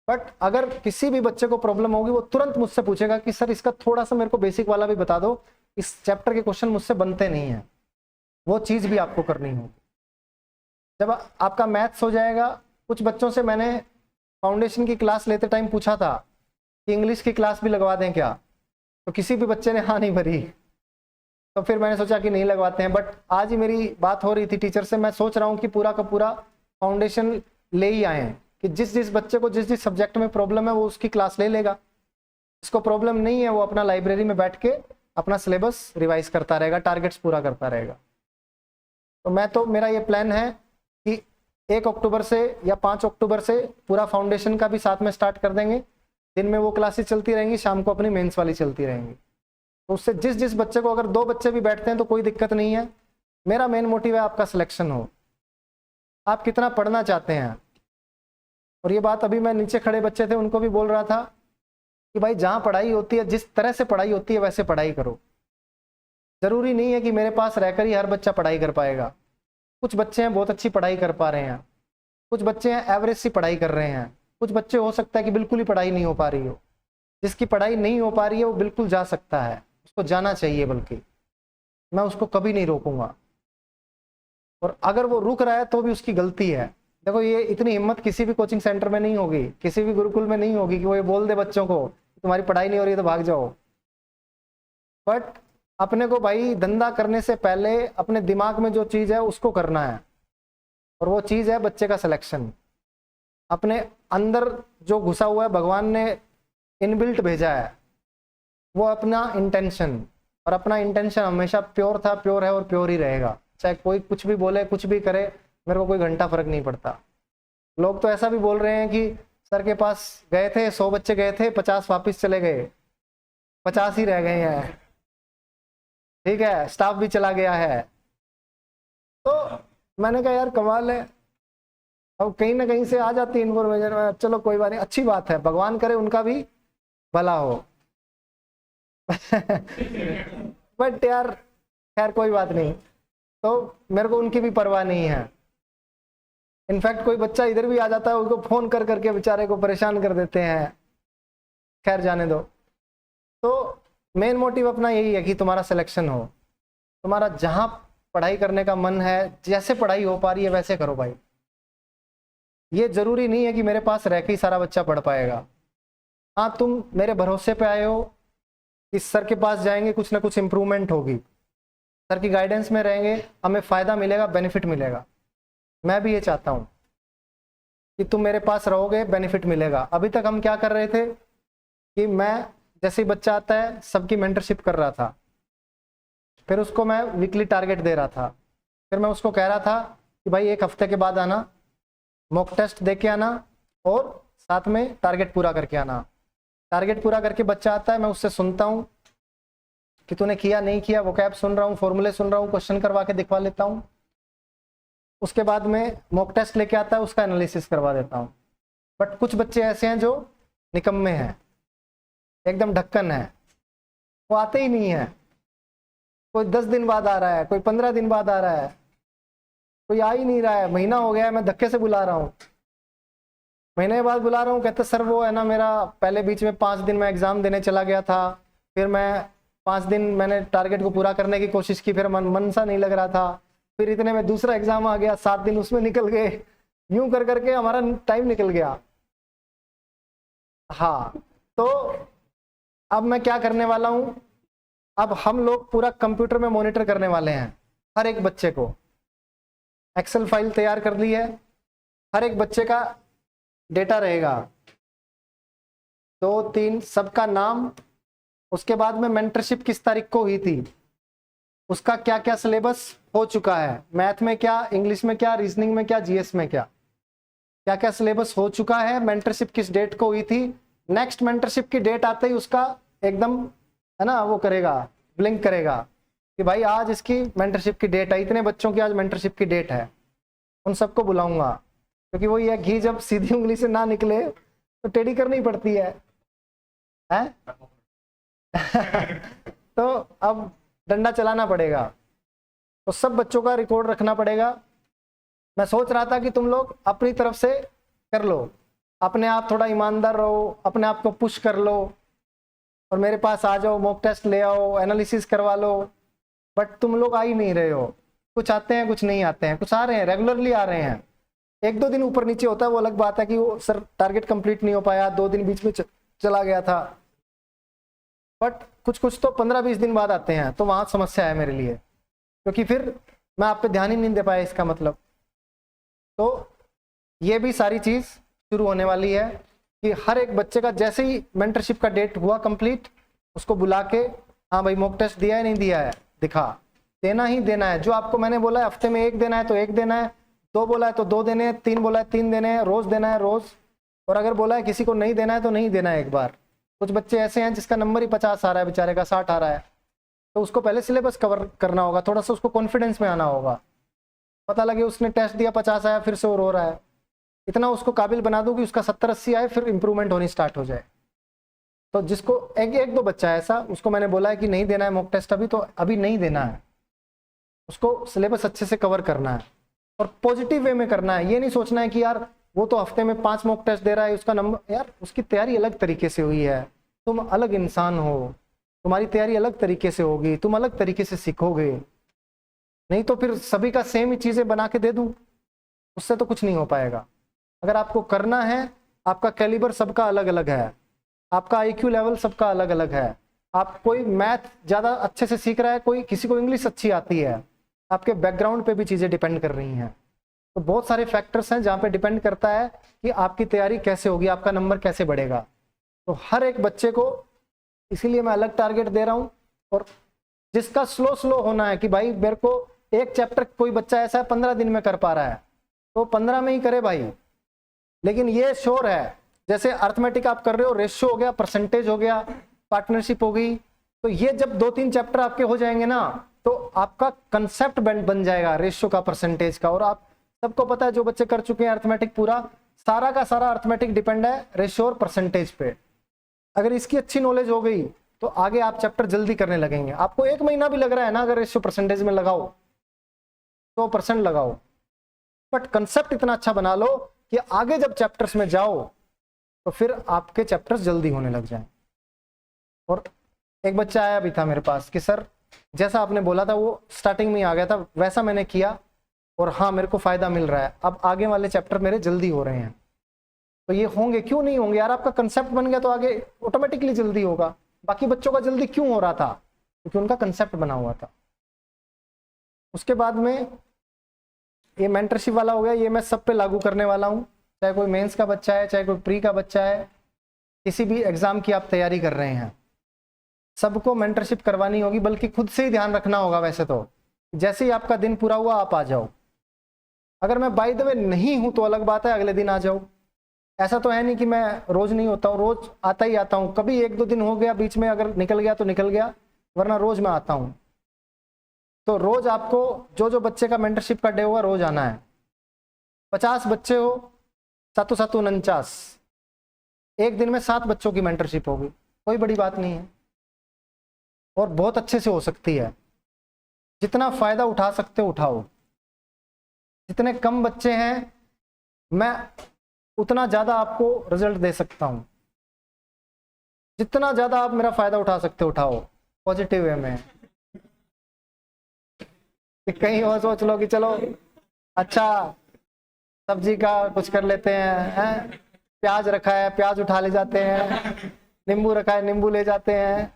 बट अगर किसी भी बच्चे को प्रॉब्लम होगी वो तुरंत मुझसे पूछेगा कि सर इसका थोड़ा सा मेरे को बेसिक वाला भी बता दो, इस चैप्टर के क्वेश्चन मुझसे बनते नहीं है। वो चीज़ भी आपको करनी होगी। जब आपका मैथ्स हो जाएगा, कुछ बच्चों से मैंने फाउंडेशन की क्लास लेते टाइम पूछा था कि इंग्लिश की क्लास भी लगवा दें क्या, तो किसी भी बच्चे ने हाँ नहीं भरी। तो फिर मैंने सोचा कि नहीं लगवाते हैं। बट आज ही मेरी बात हो रही थी टीचर से, मैं सोच रहा हूँ कि पूरा का पूरा फाउंडेशन ले ही आए, कि जिस जिस बच्चे को जिस जिस सब्जेक्ट में प्रॉब्लम है वो उसकी क्लास ले लेगा, जिसको प्रॉब्लम नहीं है वो अपना लाइब्रेरी में बैठ के अपना सिलेबस रिवाइज करता रहेगा, टारगेट्स पूरा करता रहेगा। तो मेरा ये प्लान है कि 1 अक्टूबर से या 5 अक्टूबर से पूरा फाउंडेशन का भी साथ में स्टार्ट कर देंगे। दिन में वो क्लासेस चलती रहेंगी, शाम को अपनी मेंस वाली चलती रहेंगी। तो उससे जिस जिस बच्चे को, अगर 2 बच्चे भी बैठते हैं तो कोई दिक्कत नहीं है। मेरा मेन मोटिव है आपका सिलेक्शन हो, आप कितना पढ़ना चाहते हैं। और ये बात अभी मैं नीचे खड़े बच्चे थे उनको भी बोल रहा था कि भाई जहाँ पढ़ाई होती है, जिस तरह से पढ़ाई होती है वैसे पढ़ाई करो। ज़रूरी नहीं है कि मेरे पास रहकर ही हर बच्चा पढ़ाई कर पाएगा। कुछ बच्चे हैं बहुत अच्छी पढ़ाई कर पा रहे हैं, कुछ बच्चे हैं एवरेज सी पढ़ाई कर रहे हैं। कुछ बच्चे हो सकता है कि बिल्कुल ही पढ़ाई नहीं हो पा रही हो। जिसकी पढ़ाई नहीं हो पा रही है वो बिल्कुल जा सकता है, उसको जाना चाहिए, बल्कि मैं उसको कभी नहीं रोकूंगा। और अगर वो रुक रहा है तो भी उसकी गलती है। देखो, ये इतनी हिम्मत किसी भी कोचिंग सेंटर में नहीं होगी, किसी भी गुरुकुल में नहीं होगी कि वो ये बोल दे बच्चों को तुम्हारी पढ़ाई नहीं हो रही है तो भाग जाओ। बट अपने को भाई धंधा करने से पहले अपने दिमाग में जो चीज है उसको करना है, और वो चीज है बच्चे का सिलेक्शन। अपने अंदर जो घुसा हुआ है, भगवान ने इनबिल्ट भेजा है, वो अपना इंटेंशन, और अपना इंटेंशन हमेशा प्योर था, प्योर है और प्योर ही रहेगा। चाहे कोई कुछ भी बोले, कुछ भी करे, मेरे को कोई घंटा फर्क नहीं पड़ता। लोग तो ऐसा भी बोल रहे हैं कि सर के पास गए थे, 100 बच्चे गए थे, 50 वापस चले गए, 50 ही रह गए हैं, ठीक है, स्टाफ भी चला गया है। तो मैंने कहा यार कमाल है, अब कहीं ना कहीं से आ जाती है इन्फॉर्मेशन। चलो कोई बात नहीं, अच्छी बात है, भगवान करे उनका भी भला हो। बट यार खैर कोई बात नहीं, तो मेरे को उनकी भी परवाह नहीं है। इनफैक्ट कोई बच्चा इधर भी आ जाता है, उसको फोन कर करके बेचारे को परेशान कर देते हैं। खैर जाने दो। तो मेन मोटिव अपना यही है कि तुम्हारा सिलेक्शन हो, तुम्हारा जहां पढ़ाई करने का मन है, जैसे पढ़ाई हो पा रही है वैसे करो भाई। ये जरूरी नहीं है कि मेरे पास रह के ही सारा बच्चा पढ़ पाएगा। हाँ, तुम मेरे भरोसे पे आए हो कि सर के पास जाएंगे कुछ ना कुछ इंप्रूवमेंट होगी, सर की गाइडेंस में रहेंगे, हमें फ़ायदा मिलेगा, बेनिफिट मिलेगा। मैं भी ये चाहता हूँ कि तुम मेरे पास रहोगे, बेनिफिट मिलेगा। अभी तक हम क्या कर रहे थे कि मैं जैसे ही बच्चा आता है सबकी मेंटरशिप कर रहा था, फिर उसको मैं वीकली टारगेट दे रहा था, फिर मैं उसको कह रहा था कि भाई 1 हफ्ते के बाद आना, मॉक टेस्ट दे के आना और साथ में टारगेट पूरा करके आना। टारगेट पूरा करके बच्चा आता है, मैं उससे सुनता हूँ कि तूने किया नहीं किया, वोकैब सुन रहा हूँ, फॉर्मूले सुन रहा हूँ, क्वेश्चन करवा के दिखवा लेता हूँ। उसके बाद में मॉक टेस्ट लेके आता है, उसका एनालिसिस करवा देता हूँ। बट कुछ बच्चे ऐसे हैं जो निकम्मे हैं, एकदम ढक्कन है, वो आते ही नहीं है। कोई 10 दिन बाद आ रहा है, कोई 15 दिन बाद आ रहा है, कोई आ ही नहीं रहा है। महीना हो गया है, मैं धक्के से बुला रहा हूँ, महीने बाद बुला रहा हूँ, कहते सर वो है ना, मेरा पहले बीच में 5 दिन मैं एग्जाम देने चला गया था, फिर मैं 5 दिन मैंने टारगेट को पूरा करने की कोशिश की, फिर मन सा नहीं लग रहा था, फिर इतने में दूसरा एग्जाम आ गया, 7 दिन उसमें निकल गए, यूं कर करके हमारा टाइम निकल गया। हाँ, तो अब मैं क्या करने वाला हूं, अब हम लोग पूरा कंप्यूटर में मॉनिटर करने वाले हैं हर एक बच्चे को। एक्सेल फाइल तैयार कर ली है, हर एक बच्चे का डेटा रहेगा, 2 3 सबका नाम, उसके बाद में मेंटरशिप किस तारीख को हुई थी, उसका क्या क्या सिलेबस हो चुका है, मैथ में क्या, इंग्लिश में क्या, रीजनिंग में क्या, जीएस में क्या क्या क्या सिलेबस हो चुका है, मेंटरशिप किस डेट को हुई थी। नेक्स्ट मेंटरशिप की डेट आते ही उसका एकदम है ना वो करेगा, ब्लिंक करेगा कि भाई आज इसकी मेंटरशिप की डेट है, इतने बच्चों की आज मेंटरशिप की डेट है। उन सबको बुलाऊंगा, क्योंकि वो ये घी जब सीधी उंगली से ना निकले तो टेढ़ी करनी पड़ती है। तो अब डंडा चलाना पड़ेगा, तो सब बच्चों का रिकॉर्ड रखना पड़ेगा। मैं सोच रहा था कि तुम लोग अपनी तरफ से कर लो, अपने आप थोड़ा ईमानदार रहो, अपने आप को पुश कर लो और मेरे पास आ जाओ, मॉक टेस्ट ले आओ, एनालिसिस करवा लो। बट तुम लोग आ ही नहीं रहे हो, कुछ आते हैं कुछ नहीं आते हैं, कुछ आ रहे हैं रेगुलरली आ रहे हैं, 1-2 दिन ऊपर नीचे होता है, वो अलग बात है कि वो सर टारगेट कंप्लीट नहीं हो पाया, 2 दिन बीच में चला गया था। बट कुछ कुछ तो 15-20 दिन बाद आते हैं, तो वहाँ समस्या है मेरे लिए, क्योंकि फिर मैं आप पे ध्यान ही नहीं दे पाया इसका मतलब। तो ये भी सारी चीज़ शुरू होने वाली है कि हर एक बच्चे का जैसे ही मेंटरशिप का डेट हुआ कंप्लीट, उसको बुला के हाँ भाई मॉक टेस्ट दिया है नहीं दिया है, दिखा, देना ही देना है। जो आपको मैंने बोला है हफ्ते में 1 देना है तो 1 देना है, 2 बोला है तो 2 देने हैं, 3 बोला है 3 देने हैं, रोज देना है रोज, और अगर बोला है किसी को नहीं देना है तो नहीं देना है एक बार। कुछ बच्चे ऐसे हैं जिसका नंबर ही 50 आ रहा है, बेचारे का 60 आ रहा है, तो उसको पहले सिलेबस कवर करना होगा, थोड़ा सा उसको कॉन्फिडेंस में आना होगा। पता लगे उसने टेस्ट दिया 50 आया, फिर से वो रो रहा है, इतना उसको काबिल बना दूं कि उसका 70-80 आए, फिर इंप्रूवमेंट होनी स्टार्ट हो जाए। तो जिसको एक 2 बच्चा है ऐसा, उसको मैंने बोला है कि नहीं देना है मॉक टेस्ट अभी, तो अभी नहीं देना है, उसको सिलेबस अच्छे से कवर करना है और पॉजिटिव वे में करना है। ये नहीं सोचना है कि यार वो तो हफ्ते में 5 मॉक टेस्ट दे रहा है, उसका नंबर, यार उसकी तैयारी अलग तरीके से हुई है, तुम अलग इंसान हो, तुम्हारी तैयारी अलग तरीके से होगी, तुम अलग तरीके से सीखोगे। नहीं तो फिर सभी का सेम ही चीज़ें बना के दे दूँ, उससे तो कुछ नहीं हो पाएगा। अगर आपको करना है, आपका कैलिबर सबका अलग अलग है, आपका आईक्यू लेवल सबका अलग अलग है। आप कोई मैथ ज़्यादा अच्छे से सीख रहा है, कोई किसी को इंग्लिश अच्छी आती है, आपके बैकग्राउंड पे भी चीज़ें डिपेंड कर रही हैं। तो बहुत सारे फैक्टर्स हैं जहाँ पे डिपेंड करता है कि आपकी तैयारी कैसे होगी, आपका नंबर कैसे बढ़ेगा। तो हर एक बच्चे को इसीलिए मैं अलग टारगेट दे रहा हूँ। और जिसका स्लो होना है कि भाई मेरे को एक चैप्टर, कोई बच्चा ऐसा है 15 दिन में कर पा रहा है तो 15 में ही करे भाई। लेकिन ये श्योर है, जैसे अर्थमेटिक आप कर रहे हो, रेशियो हो गया, परसेंटेज हो गया, पार्टनरशिप हो गई, तो ये जब 2-3 चैप्टर आपके हो जाएंगे ना, तो आपका कंसेप्ट बन जाएगा रेशियो का, परसेंटेज का। और आप सबको पता है, जो बच्चे कर चुके हैं अर्थमेटिक, पूरा सारा का सारा अर्थमेटिक डिपेंड है रेशियो और परसेंटेज पे। अगर इसकी अच्छी नॉलेज हो गई तो आगे आप चैप्टर जल्दी करने लगेंगे। आपको 1 महीना भी लग रहा है ना, अगर रेशियो परसेंटेज में लगाओ, 100% लगाओ, बट कंसेप्ट इतना अच्छा बना लो कि आगे जब चैप्टर्स में जाओ तो फिर आपके चैप्टर्स जल्दी होने लग जाएं। और एक बच्चा आया भी था मेरे पास कि सर जैसा आपने बोला था वो स्टार्टिंग में ही आ गया था, वैसा मैंने किया और हाँ मेरे को फायदा मिल रहा है, अब आगे वाले चैप्टर मेरे जल्दी हो रहे हैं। तो ये होंगे, क्यों नहीं होंगे यार, आपका कंसेप्ट बन गया तो आगे ऑटोमेटिकली जल्दी होगा। बाकी बच्चों का जल्दी क्यों हो रहा था? क्योंकि उनका कंसेप्ट बना हुआ था। उसके बाद में ये मेंटरशिप वाला हो गया, ये मैं सब पे लागू करने वाला हूँ, चाहे कोई मेंस का बच्चा है, चाहे कोई प्री का बच्चा है, किसी भी एग्जाम की आप तैयारी कर रहे हैं, सबको मेंटरशिप करवानी होगी। बल्कि खुद से ही ध्यान रखना होगा। वैसे तो जैसे ही आपका दिन पूरा हुआ आप आ जाओ, अगर मैं बाय द वे नहीं हूं तो अलग बात है, अगले दिन आ जाओ। ऐसा तो है नहीं कि मैं रोज नहीं होता हूँ, रोज आता ही आता हूँ। कभी 1-2 दिन हो गया बीच में, अगर निकल गया तो निकल गया, वरना रोज मैं आता हूँ। तो रोज आपको जो बच्चे का मेंटरशिप का डे होगा रोज आना है। 50 बच्चे हो, 7-7-49, एक दिन में 7 बच्चों की मेंटरशिप होगी, कोई बड़ी बात नहीं है और बहुत अच्छे से हो सकती है। जितना फायदा उठा सकते हो उठाओ। जितने कम बच्चे हैं मैं उतना ज्यादा आपको रिजल्ट दे सकता हूं। जितना ज्यादा आप मेरा फायदा उठा सकते हो उठाओ, पॉजिटिव वे में। कहीं और सोच लो कि चलो अच्छा सब्जी का कुछ कर लेते हैं, प्याज रखा है प्याज उठा ले जाते हैं, नींबू रखा है नींबू ले जाते हैं,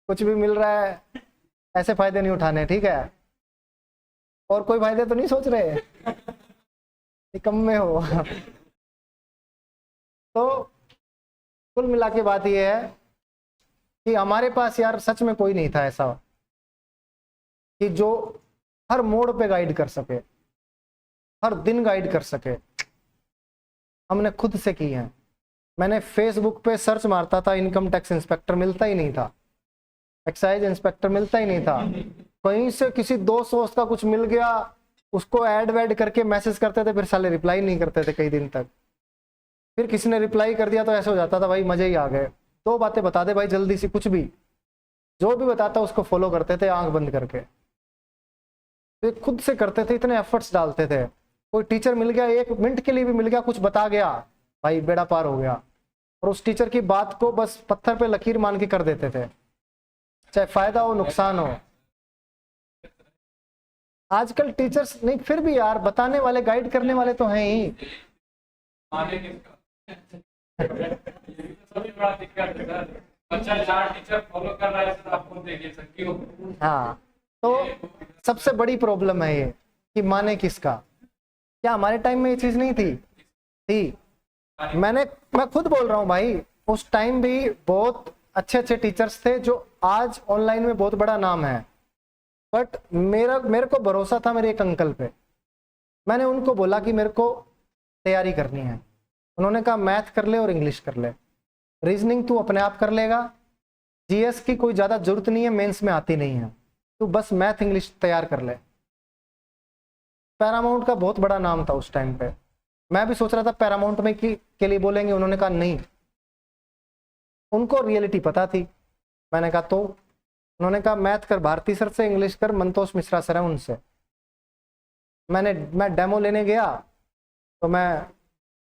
कुछ भी मिल रहा है, ऐसे फायदे नहीं उठाने, ठीक है। और कोई फायदे तो नहीं सोच रहे, कम में हो। तो कुल मिला के बात यह है कि हमारे पास यार सच में कोई नहीं था ऐसा कि जो हर मोड़ पे गाइड कर सके, हर दिन गाइड कर सके। हमने खुद से की है। मैंने फेसबुक पे सर्च मारता था, इनकम टैक्स इंस्पेक्टर, मिलता ही नहीं था, एक्साइज इंस्पेक्टर मिलता ही नहीं था। कहीं से किसी दोस्त वोस्त का कुछ मिल गया, उसको ऐड वैड करके मैसेज करते थे, फिर साले रिप्लाई नहीं करते थे कई दिन तक। फिर किसी ने रिप्लाई कर दिया तो ऐसे हो जाता था भाई मजे ही आ गए। 2 बातें बता दे भाई जल्दी से, कुछ भी, जो भी बताता उसको फॉलो करते थे आंख बंद करके। तो खुद से करते थे, इतने एफर्ट्स डालते थे। कोई टीचर मिल गया, 1 मिनट के लिए भी मिल गया, कुछ बता गया, भाई बेड़ा पार हो गया। और उस टीचर की बात को बस पत्थर पे लकीर मान के कर देते थे, चाहे फायदा हो नुकसान हो। आजकल टीचर्स नहीं, फिर भी यार बताने वाले गाइड करने वाले तो हैं ही। हाँ, तो सबसे बड़ी प्रॉब्लम है ये कि माने किसका। क्या हमारे टाइम में ये चीज नहीं थी? मैं खुद बोल रहा हूँ भाई, उस टाइम भी बहुत अच्छे टीचर्स थे जो आज ऑनलाइन में बहुत बड़ा नाम है। बट मेरे को भरोसा था मेरे एक अंकल पे। मैंने उनको बोला कि मेरे को तैयारी करनी है। उन्होंने कहा मैथ कर ले और इंग्लिश कर ले, रीजनिंग तू अपने आप कर लेगा, जीएस की कोई ज़्यादा जरूरत नहीं है, मेंस में आती नहीं है, तू बस मैथ इंग्लिश तैयार कर ले। पैरामाउंट का बहुत बड़ा नाम था उस टाइम पे। मैं भी सोच रहा था पैरामाउंट में के लिए बोलेंगे, उन्होंने कहा नहीं, उनको रियलिटी पता थी। मैंने कहा तो, उन्होंने कहा मैथ कर भारती सर से, इंग्लिश कर मंतोष मिश्रा सर है उनसे। मैं डेमो लेने गया तो मैं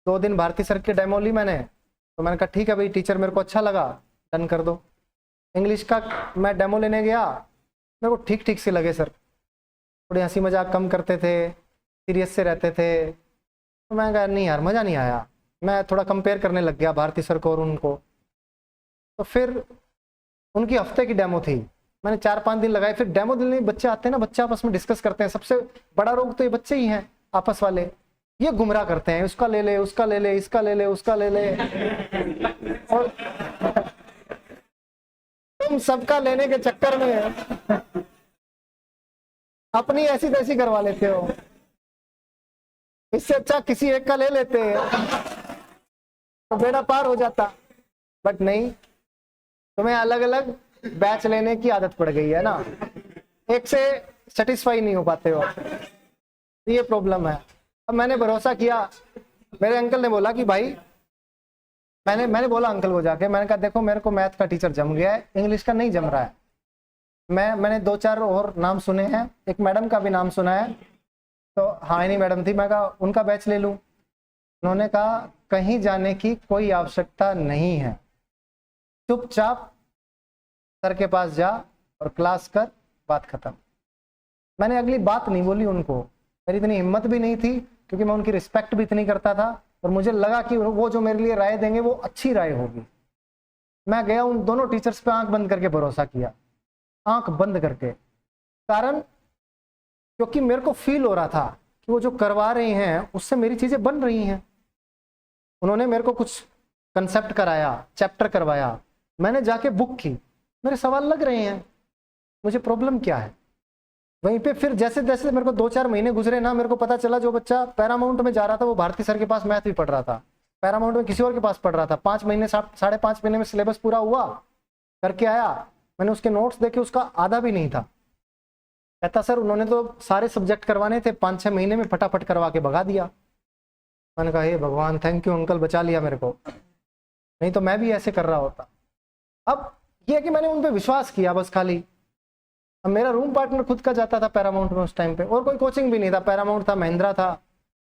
2 दिन भारती सर की डेमो ली मैंने, तो मैंने कहा ठीक है भाई टीचर मेरे को अच्छा लगा, डन कर दो। इंग्लिश का मैं डेमो लेने गया, मेरे को ठीक ठीक से लगे सर, थोड़ी हंसी मजाक कम करते थे, सीरियस से रहते थे। तो मैं कहा नहीं यार मज़ा नहीं आया, मैं थोड़ा कंपेयर करने लग गया भारती सर को और उनको। तो फिर उनकी हफ्ते की डेमो थी, मैंने 4-5 दिन लगाए। फिर डेमो देने बच्चे आते हैं ना, बच्चे आपस में डिस्कस करते हैं, सबसे बड़ा रोग तो ये बच्चे ही हैं आपस वाले, ये गुमराह करते हैं, उसका ले ले, उसका ले ले, इसका ले ले, उसका ले ले और तुम सबका लेने के चक्कर में अपनी ऐसी तैसी करवा लेते हो। इससे अच्छा किसी एक का ले लेते तो बेड़ा पार हो जाता। बट नहीं, तुम्हें अलग अलग बैच लेने की आदत पड़ गई है ना, एक से सेटिस्फाई नहीं हो पाते हो, ये प्रॉब्लम है। अब मैंने भरोसा किया, मेरे अंकल ने बोला कि भाई, मैंने बोला अंकल को जाके, मैंने कहा देखो मेरे को मैथ का टीचर जम गया है, इंग्लिश का नहीं जम रहा है। मैंने 2-4 और नाम सुने हैं, एक मैडम का भी नाम सुना है, तो हाँ नहीं मैडम थी, मैं कहा उनका बैच ले लूँ। उन्होंने कहा कहीं जाने की कोई आवश्यकता नहीं है, चुपचाप सर के पास जा और क्लास कर, बात खत्म। मैंने अगली बात नहीं बोली उनको, मेरी इतनी हिम्मत भी नहीं थी, क्योंकि मैं उनकी रिस्पेक्ट भी इतनी करता था और मुझे लगा कि वो जो मेरे लिए राय देंगे वो अच्छी राय होगी। मैं गया उन दोनों टीचर्स पे आंख बंद करके भरोसा किया, आंख बंद करके। कारण क्योंकि मेरे को फील हो रहा था कि वो जो करवा रहे हैं उससे मेरी चीजें बन रही हैं। उन्होंने मेरे को कुछ कंसेप्ट कराया, चैप्टर करवाया, मैंने जाके बुक की, मेरे सवाल लग रहे हैं, मुझे प्रॉब्लम क्या है। वहीं पे फिर जैसे जैसे मेरे को 2-4 महीने गुजरे ना, मेरे को पता चला जो बच्चा पैरामाउंट में जा रहा था वो भारती सर के पास मैथ भी पढ़ रहा था, पैरामाउंट में किसी और के पास पढ़ रहा था। 5 महीने 5.5 महीने में सिलेबस पूरा हुआ, करके आया, मैंने उसके नोट्स देखे, उसका आधा भी नहीं था। कहता सर उन्होंने तो सारे सब्जेक्ट करवाने थे, 5-6 महीने में फटाफट करवा के भगा दिया। मैंने कहा हे भगवान, थैंक यू अंकल, बचा लिया मेरे को, नहीं तो मैं भी ऐसे कर रहा होता। अब यह है कि मैंने उन पर विश्वास किया बस खाली। अब मेरा रूम पार्टनर खुद का जाता था पैरामाउंट में उस टाइम पे, और कोई कोचिंग भी नहीं था, पैरामाउंट था, महिंद्रा था,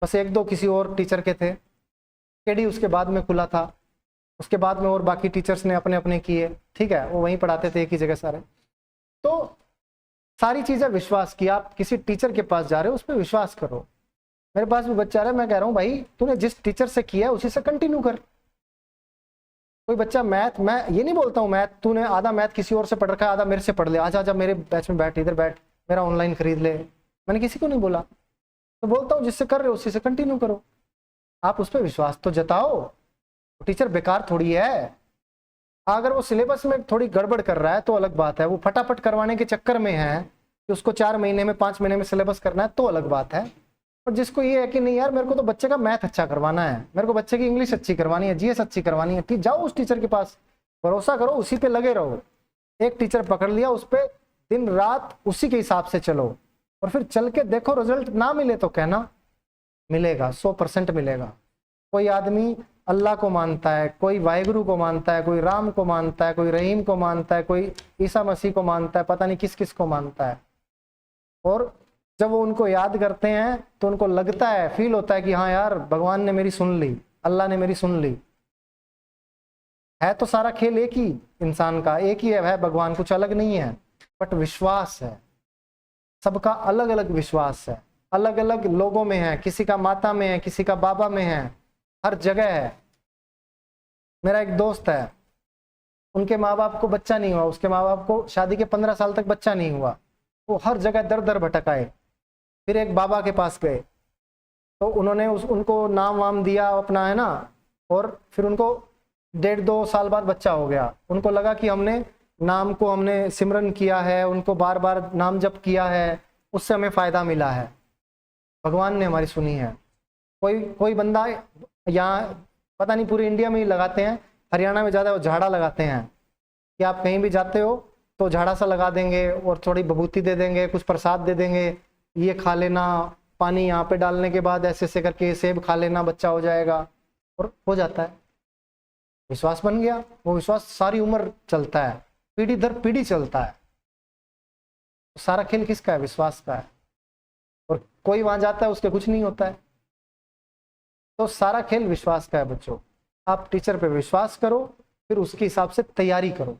बस 1-2 किसी और टीचर के थे, केडी उसके बाद में खुला था, उसके बाद में और बाकी टीचर्स ने अपने अपने किए, ठीक है, वो वहीं पढ़ाते थे एक ही जगह सारे। तो सारी चीज़ें विश्वास किया, आप किसी टीचर के पास जा रहे हो उस पर विश्वास करो। मेरे पास भी बच्चा रहा है, मैं कह रहा हूँ भाई तूने जिस टीचर से किया है उसी से कंटिन्यू कर। कोई बच्चा मैथ, मैं ये नहीं बोलता हूँ मैथ तूने आधा मैथ किसी और से पढ़ रखा है, आधा मेरे से पढ़ ले, आजा आजा मेरे बैच में बैठ, इधर बैठ, मेरा ऑनलाइन खरीद ले, मैंने किसी को नहीं बोला। तो बोलता हूँ जिससे कर रहे हो उसी से कंटिन्यू करो, आप उस पर विश्वास तो जताओ। टीचर बेकार थोड़ी है, अगर वो सिलेबस में थोड़ी गड़बड़ कर रहा है तो अलग बात है, वो फटाफट करवाने के चक्कर में है कि उसको 4 महीने में 5 महीने में सिलेबस करना है तो अलग बात है। और जिसको ये है कि नहीं यार मेरे को तो बच्चे का मैथ अच्छा करवाना है, मेरे को बच्चे की इंग्लिश अच्छी करवानी है, जीएस अच्छी करवानी है, ठीक, जाओ उस टीचर के पास, भरोसा करो, उसी पे लगे रहो। एक टीचर पकड़ लिया, उस पर दिन रात उसी के हिसाब से चलो, और फिर चल के देखो रिजल्ट ना मिले तो कहना मिलेगा, 100% मिलेगा। कोई आदमी अल्लाह को मानता है, कोई वाहिगुरु को मानता है, कोई राम को मानता है, कोई रहीम को मानता है, कोई ईसा मसीह को मानता है, पता नहीं किस किस को मानता है। और जब वो उनको याद करते हैं तो उनको लगता है, फील होता है कि हाँ यार भगवान ने मेरी सुन ली, अल्लाह ने मेरी सुन ली। है तो सारा खेल एक ही इंसान का, एक ही है भगवान, कुछ अलग नहीं है, बट विश्वास है, सबका अलग अलग विश्वास है, अलग अलग लोगों में है, किसी का माता में है, किसी का बाबा में है, हर जगह है। मेरा एक दोस्त है, उनके माँ बाप को बच्चा नहीं हुआ, उसके माँ बाप को शादी के 15 साल तक बच्चा नहीं हुआ, वो हर जगह दर दर भटकाए, फिर एक बाबा के पास गए तो उन्होंने उनको नाम वाम दिया अपना, है ना, और फिर उनको 1.5-2 साल बाद बच्चा हो गया। उनको लगा कि हमने नाम को हमने सिमरन किया है, उनको बार बार नाम जप किया है, उससे हमें फ़ायदा मिला है, भगवान ने हमारी सुनी है। कोई बंदा यहाँ पता नहीं पूरे इंडिया में ही लगाते हैं, हरियाणा में ज़्यादा वो झाड़ा लगाते हैं कि आप कहीं भी जाते हो तो झाड़ा सा लगा देंगे और थोड़ी विभूति दे देंगे, कुछ प्रसाद दे देंगे, ये खा लेना, पानी यहाँ पे डालने के बाद ऐसे ऐसे करके सेब खा लेना, बच्चा हो जाएगा, और हो जाता है। विश्वास बन गया, वो विश्वास सारी उम्र चलता है, पीढ़ी दर पीढ़ी चलता है। सारा खेल किसका है? विश्वास का है। और कोई वहां जाता है उसके कुछ नहीं होता है। तो सारा खेल विश्वास का है बच्चों। आप टीचर पे विश्वास करो, फिर उसके हिसाब से तैयारी करो।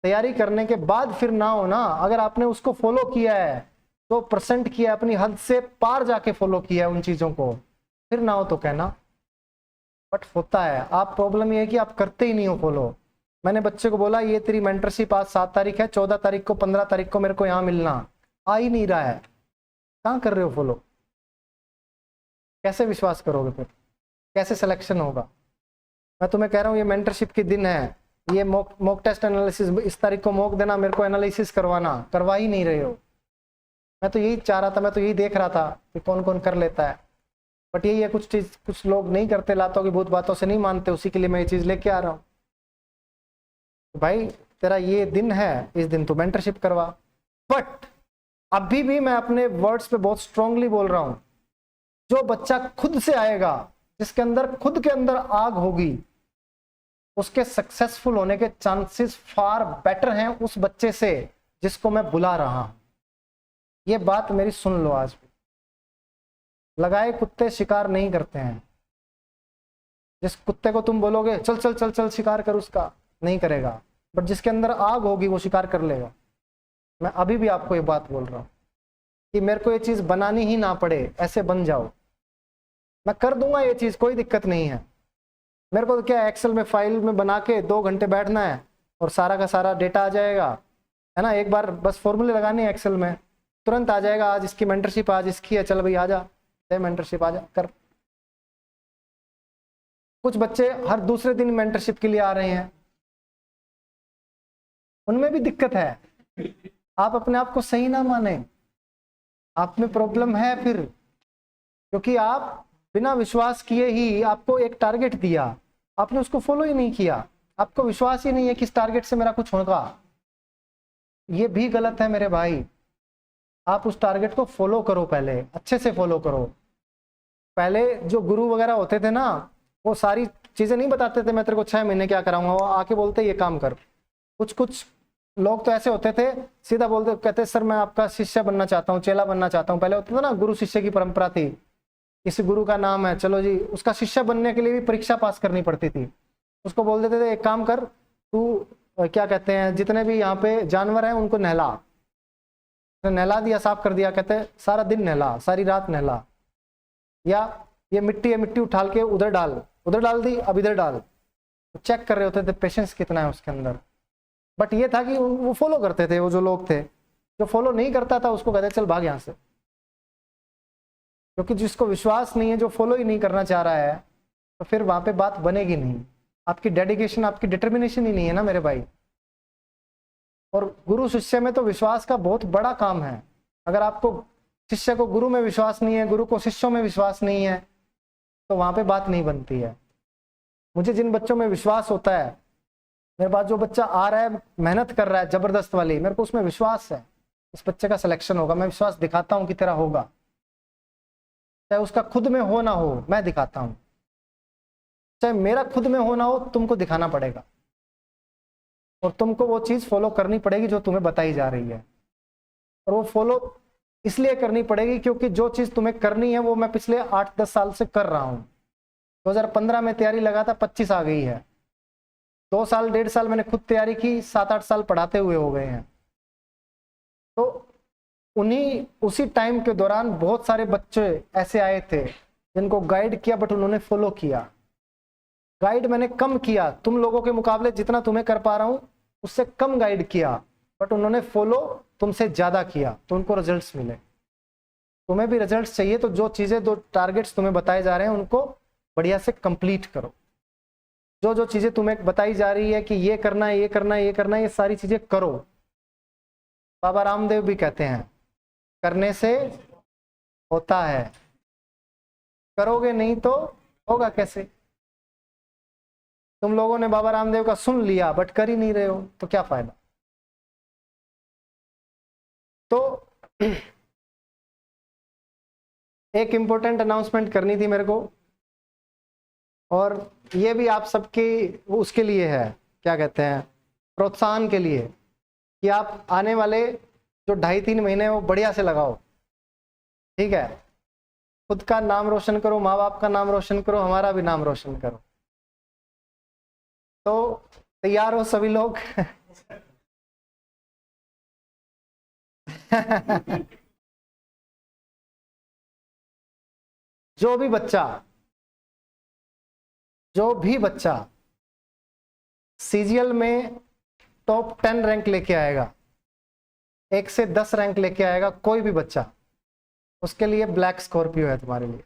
तैयारी करने के बाद फिर ना हो ना, अगर आपने उसको फॉलो किया है तो परसेंट किया, अपनी हद से पार जाके फॉलो किया है उन चीजों को, फिर ना हो तो कहना। बट होता है, आप प्रॉब्लम ये है कि आप करते ही नहीं हो फॉलो। मैंने बच्चे को बोला ये तेरी मेंटरशिप आज 7 तारीख है, 14 तारीख को 15 तारीख को मेरे को यहाँ मिलना, आ ही नहीं रहा है। कहाँ कर रहे हो फॉलो? कैसे विश्वास करोगे फिर? कैसे सिलेक्शन होगा? मैं तुम्हें कह रहा हूँ ये मेंटरशिप के दिन है, ये मॉक टेस्ट एनालिसिस इस तारीख को मॉक देना, मेरे को एनालिसिस करवाना, करवा ही नहीं रहे हो। मैं तो यही चाह रहा था, मैं तो यही देख रहा था कि कौन कौन कर लेता है। बट यही है, कुछ लोग नहीं करते, लातों की भूत बातों से नहीं मानते, उसी के लिए मैं ये चीज़ लेके आ रहा हूँ। भाई तेरा ये दिन है, इस दिन तो मेंटरशिप करवा। बट अभी भी मैं अपने वर्ड्स पे बहुत स्ट्रांगली बोल रहा हूं, जो बच्चा खुद से आएगा, जिसके अंदर खुद के अंदर आग होगी, उसके सक्सेसफुल होने के चांसेस फार बेटर हैं उस बच्चे से जिसको मैं बुला रहा हूं। ये बात मेरी सुन लो आज भी। लगाए कुत्ते शिकार नहीं करते हैं। जिस कुत्ते को तुम बोलोगे चल चल चल चल शिकार कर, उसका नहीं करेगा। बट जिसके अंदर आग होगी वो शिकार कर लेगा। मैं अभी भी आपको ये बात बोल रहा हूं कि मेरे को ये चीज बनानी ही ना पड़े, ऐसे बन जाओ, मैं कर दूंगा ये चीज, कोई दिक्कत नहीं है। मेरे को तो क्या, एक्सेल में फाइल में बना के 2 घंटे बैठना है और सारा का सारा डेटा आ जाएगा, है ना। एक बार बस फॉर्मूले लगाने एक्सेल में, तुरंत आ जाएगा। आज इसकी मेंटरशिप, आज इसकी है, चल भाई आ जा, मेंटरशिप आ जा कर। कुछ बच्चे हर दूसरे दिन मेंटरशिप के लिए आ रहे हैं, उनमें भी दिक्कत है। आप अपने आप को सही ना माने, आप में प्रॉब्लम है फिर, क्योंकि आप बिना विश्वास किए ही, आपको एक टारगेट दिया, आपने उसको फॉलो ही नहीं किया, आपको विश्वास ही नहीं है कि इस टारगेट से मेरा कुछ होगा। ये भी गलत है मेरे भाई। आप उस टारगेट को फॉलो करो, पहले अच्छे से फॉलो करो। पहले जो गुरु वगैरह होते थे ना, वो सारी चीजें नहीं बताते थे, मैं तेरे को 6 महीने क्या कराऊंगा, वो आके बोलते ये काम कर। कुछ लोग तो ऐसे होते थे, सीधा बोलते, कहते सर मैं आपका शिष्य बनना चाहता हूँ, चेला बनना चाहता हूँ। पहले होता था ना, गुरु शिष्य की परंपरा थी, इस गुरु का नाम है, चलो जी। उसका शिष्य बनने के लिए भी परीक्षा पास करनी पड़ती थी। उसको बोल देते थे एक काम कर, तू क्या कहते हैं, जितने भी यहाँ पे जानवर हैं उनको नहला। तो नहला दिया, साफ कर दिया, कहते सारा दिन नहला, सारी रात नहला। या ये मिट्टी है, मिट्टी उठाल के उधर डाल दी, अब इधर डाल। चेक कर रहे होते थे पेशेंस कितना है उसके अंदर। बट ये था कि वो फॉलो करते थे, वो जो लोग थे। जो फॉलो नहीं करता था उसको कहते चल भाग यहाँ से, क्योंकि जिसको विश्वास नहीं है, जो फॉलो ही नहीं करना चाह रहा है, तो फिर वहां पे बात बनेगी नहीं। आपकी डेडिकेशन, आपकी डिटर्मिनेशन ही नहीं है ना मेरे भाई। और गुरु शिष्य में तो विश्वास का बहुत बड़ा काम है। अगर आपको शिष्य को गुरु में विश्वास नहीं है, गुरु को शिष्यों में विश्वास नहीं है, तो वहां पे बात नहीं बनती है। मुझे जिन बच्चों में विश्वास होता है, मेरे पास जो बच्चा आ रहा है, मेहनत कर रहा है जबरदस्त वाली, मेरे को उसमें विश्वास है इस बच्चे का सिलेक्शन होगा। मैं विश्वास दिखाता हूं कि तेरा होगा, चाहे उसका खुद में हो ना हो, मैं दिखाता हूं। चाहे मेरा खुद में हो ना हो, तुमको दिखाना पड़ेगा, और तुमको वो चीज फॉलो करनी पड़ेगी जो तुम्हें बताई जा रही है। और वो फॉलो इसलिए करनी पड़ेगी क्योंकि जो चीज तुम्हें करनी है वो मैं पिछले 8-10 साल से कर रहा हूं। 2015 में तैयारी लगा था, 25 आ गई है। 2 साल 1.5 साल मैंने खुद तैयारी की, 7-8 साल पढ़ाते हुए हो गए हैं। तो उसी टाइम के दौरान बहुत सारे बच्चे ऐसे आए थे जिनको गाइड किया, बट उन्होंने फॉलो किया। गाइड मैंने कम किया, तुम लोगों के मुकाबले जितना तुम्हें कर पा रहा हूं उससे कम गाइड किया, बट उन्होंने फॉलो तुमसे ज्यादा किया, तो उनको रिजल्ट्स मिले। तुम्हें भी रिजल्ट्स चाहिए तो जो चीजें, जो टारगेट्स तुम्हें बताए जा रहे हैं उनको बढ़िया से कंप्लीट करो। जो चीजें तुम्हें बताई जा रही है कि ये करना है, ये करना है, ये करना है, ये सारी चीजें करो। बाबा रामदेव भी कहते हैं करने से होता है, करोगे नहीं तो होगा कैसे। तुम लोगों ने बाबा रामदेव का सुन लिया बट कर ही नहीं रहे हो, तो क्या फायदा। तो एक इंपॉर्टेंट अनाउंसमेंट करनी थी मेरे को, और ये भी आप सबके उसके लिए है, क्या कहते हैं, प्रोत्साहन के लिए, कि आप आने वाले जो 2.5-3 महीने वो बढ़िया से लगाओ, ठीक है। खुद का नाम रोशन करो, माँ बाप का नाम रोशन करो, हमारा भी नाम रोशन करो। तो तैयार हो सभी लोग? जो भी बच्चा सीजीएल में टॉप 10 रैंक लेके आएगा, 1 से 10 रैंक लेके आएगा, कोई भी बच्चा, उसके लिए ब्लैक स्कॉर्पियो है तुम्हारे लिए।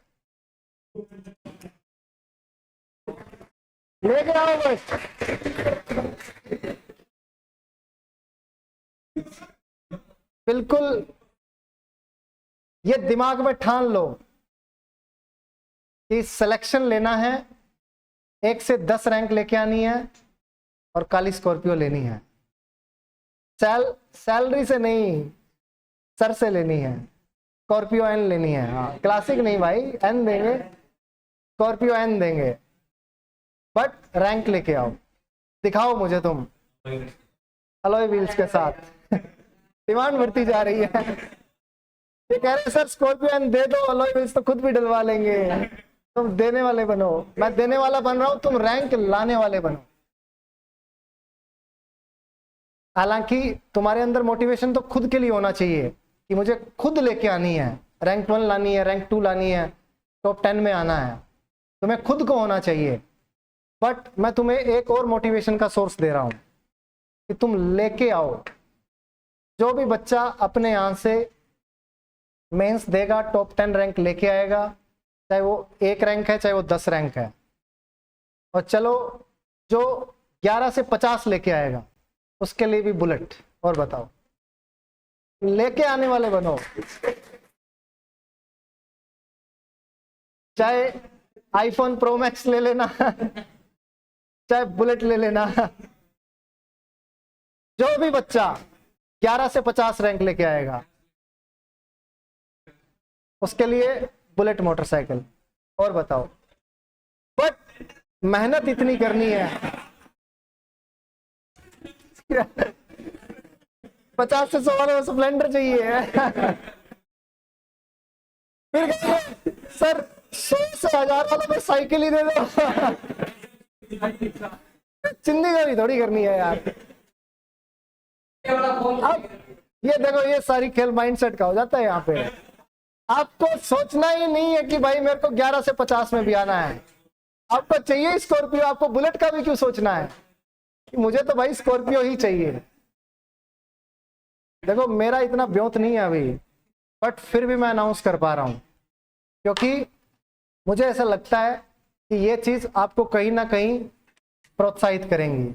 लेके आओ बस। बिल्कुल ये दिमाग में ठान लो कि सिलेक्शन लेना है, 1 से 10 रैंक लेके आनी है और काली स्कॉर्पियो लेनी है। सैलरी से नहीं, सर से लेनी है। स्कॉर्पियो एन लेनी है। हाँ, क्लासिक नहीं भाई, एन देंगे, स्कॉर्पियो एन देंगे, बट रैंक लेके आओ। दिखाओ मुझे तुम अलॉय व्हील्स के साथ। डिमांड बढ़ती जा रही है। ये कह रहे सर स्कॉर्पियो एन दे दो, अलॉय व्हील्स तो खुद भी डलवा लेंगे। तुम देने वाले बनो, मैं देने वाला बन रहा हूं, तुम रैंक लाने वाले बनो। हालांकि तुम्हारे अंदर मोटिवेशन तो खुद के लिए होना चाहिए कि मुझे खुद लेके आनी है, रैंक 1 लानी है, रैंक 2 लानी है, टॉप 10 में आना है, तुम्हें खुद को होना चाहिए। बट मैं तुम्हें एक और मोटिवेशन का सोर्स दे रहा हूं कि तुम लेके आओ। जो भी बच्चा अपने यहां से मेंस देगा, टॉप 10 रैंक लेके आएगा, चाहे वो 1 रैंक है चाहे वो 10 रैंक है। और चलो जो 11 से 50 लेके आएगा उसके लिए भी बुलेट। और बताओ, लेके आने वाले बनो। चाहे आईफोन प्रो मैक्स ले लेना, चाहे बुलेट ले लेना। जो भी बच्चा 11 से 50 रैंक लेके आएगा उसके लिए बुलेट मोटरसाइकिल। और बताओ, बट मेहनत इतनी करनी है। 50 से 100 वाले स्प्लेंडर चाहिए। फिर सर 100 से 1000 वालों में साइकिल ही दे दो। जिंदगी थोड़ी करनी है यार। अब ये देखो, ये सारी खेल माइंडसेट का हो जाता है। यहाँ पे आपको सोचना ही नहीं है कि भाई मेरे को 11 से 50 में भी आना है। आपको चाहिए स्कॉर्पियो, आपको बुलेट का भी क्यों सोचना है कि मुझे तो भाई स्कॉर्पियो ही चाहिए। देखो मेरा इतना ब्योत नहीं है अभी, बट फिर भी मैं अनाउंस कर पा रहा हूं क्योंकि मुझे ऐसा लगता है कि ये चीज आपको कहीं ना कहीं प्रोत्साहित करेंगी,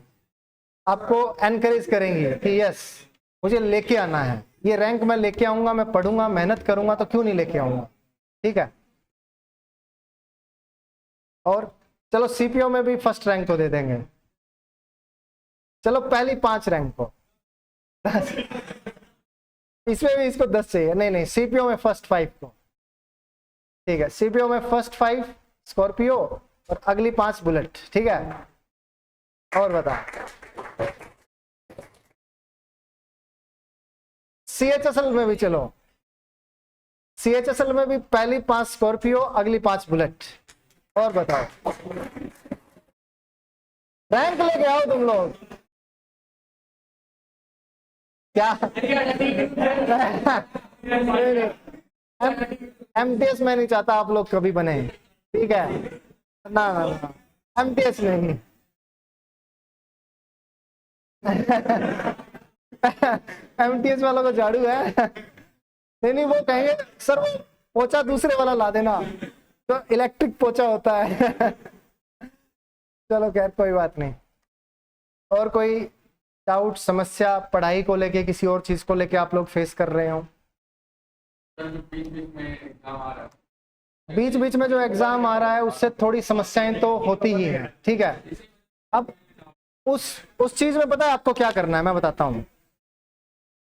आपको एनकरेज करेंगी कि यस मुझे लेके आना है, ये रैंक मैं लेके आऊंगा, मैं पढ़ूंगा, मेहनत करूंगा, तो क्यों नहीं लेके आऊंगा। ठीक है। और चलो सीपीओ में भी फर्स्ट रैंक तो दे देंगे, चलो पहली 5 रैंक को। इसमें भी इसको 10 चाहिए। नहीं नहीं, सीपीओ में फर्स्ट 5 को। ठीक है, सीपीओ में फर्स्ट 5 स्कॉर्पियो और अगली 5 बुलेट। ठीक है। और बता, सीएचएसएल में भी चलो, सीएचएसएल में भी पहली 5 स्कॉर्पियो, अगली 5 बुलेट। और बताओ, रैंक लेके आओ तुम लोग। क्या एमटीएस में नहीं चाहता आप लोग कभी बने। ठीक है ना, ना ना, एमटीएस नहीं। एमटीएस वालों को झाड़ू है। नहीं नहीं, वो कहेंगे सर वो पोछा दूसरे वाला ला देना, तो इलेक्ट्रिक पोछा होता है। चलो खैर कोई बात नहीं। और कोई डाउट, समस्या पढ़ाई को लेके, किसी और चीज को लेके आप लोग फेस कर रहे हो? बीच बीच में जो एग्जाम आ रहा है उससे थोड़ी समस्याएं तो होती ही हैं। ठीक है। अब उस चीज में पता है आपको क्या करना है, मैं बताता हूं।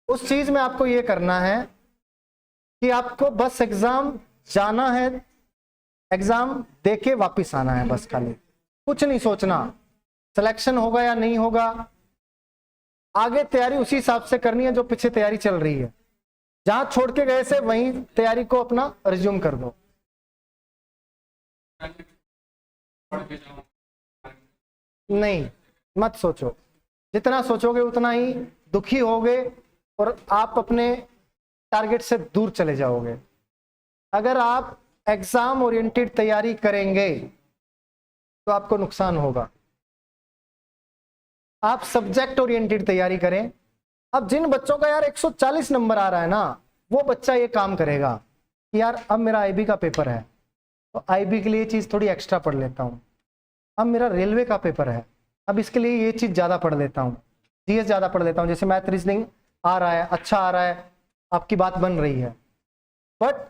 उस चीज में आपको ये करना है कि आपको बस एग्जाम जाना है, एग्जाम देके वापिस आना है, बस खाली कुछ नहीं सोचना सिलेक्शन होगा या नहीं होगा। आगे तैयारी उसी हिसाब से करनी है जो पीछे तैयारी चल रही है। जहां छोड़ के गए से वहीं तैयारी को अपना रिज्यूम कर दो। नहीं, मत सोचो। जितना सोचोगे उतना ही दुखी होगे और आप अपने टारगेट से दूर चले जाओगे। अगर आप एग्जाम ओरिएंटेड तैयारी करेंगे तो आपको नुकसान होगा। आप सब्जेक्ट ओरिएंटेड तैयारी करें। अब जिन बच्चों का यार 140 नंबर आ रहा है ना, वो बच्चा ये काम करेगा कि यार अब मेरा आईबी का पेपर है तो आईबी के लिए चीज थोड़ी एक्स्ट्रा पढ़ लेता हूँ। अब मेरा रेलवे का पेपर है, अब इसके लिए ये चीज ज्यादा पढ़ लेता हूँ, जीएस ज्यादा पढ़ लेता हूँ। जैसे मैथ रीजनिंग आ रहा है, अच्छा आ रहा है, आपकी बात बन रही है। बट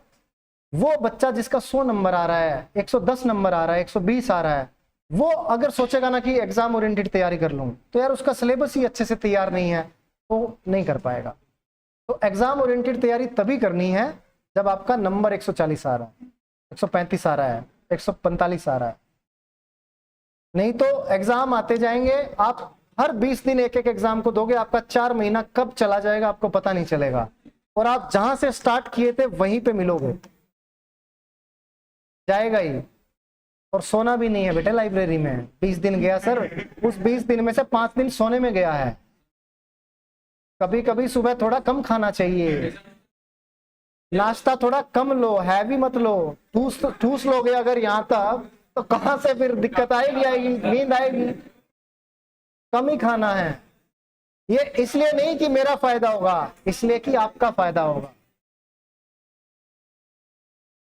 वो बच्चा जिसका 100 नंबर आ रहा है, 110 नंबर आ रहा है, 120 आ रहा है, वो अगर सोचेगा ना कि एग्जाम ओरिएंटेड तैयारी कर लूं, तो यार उसका सिलेबस ही अच्छे से तैयार नहीं है, तो नहीं कर पाएगा। तो एग्जाम ओरिएंटेड तैयारी तभी करनी है जब आपका नंबर 140 आ रहा है, 135 आ रहा है, 145 आ रहा है। नहीं तो एग्जाम आते जाएंगे, आप हर 20 दिन एक एक एग्जाम को दोगे, आपका 4 महीना कब चला जाएगा आपको पता नहीं चलेगा, और आप जहां से स्टार्ट किए थे वहीं पे मिलोगे, जाएगा ही। और सोना भी नहीं है बेटे लाइब्रेरी में। 20 दिन गया सर, उस 20 दिन में से 5 दिन सोने में गया है। कभी कभी सुबह थोड़ा कम खाना चाहिए, नाश्ता थोड़ा कम लो, हैवी मत लो। ठूस लोगे अगर यहाँ तक तो कहां से फिर दिक्कत आएगी, नींद आएगी। कम ही खाना है। ये इसलिए नहीं कि मेरा फायदा होगा, इसलिए कि आपका फायदा होगा।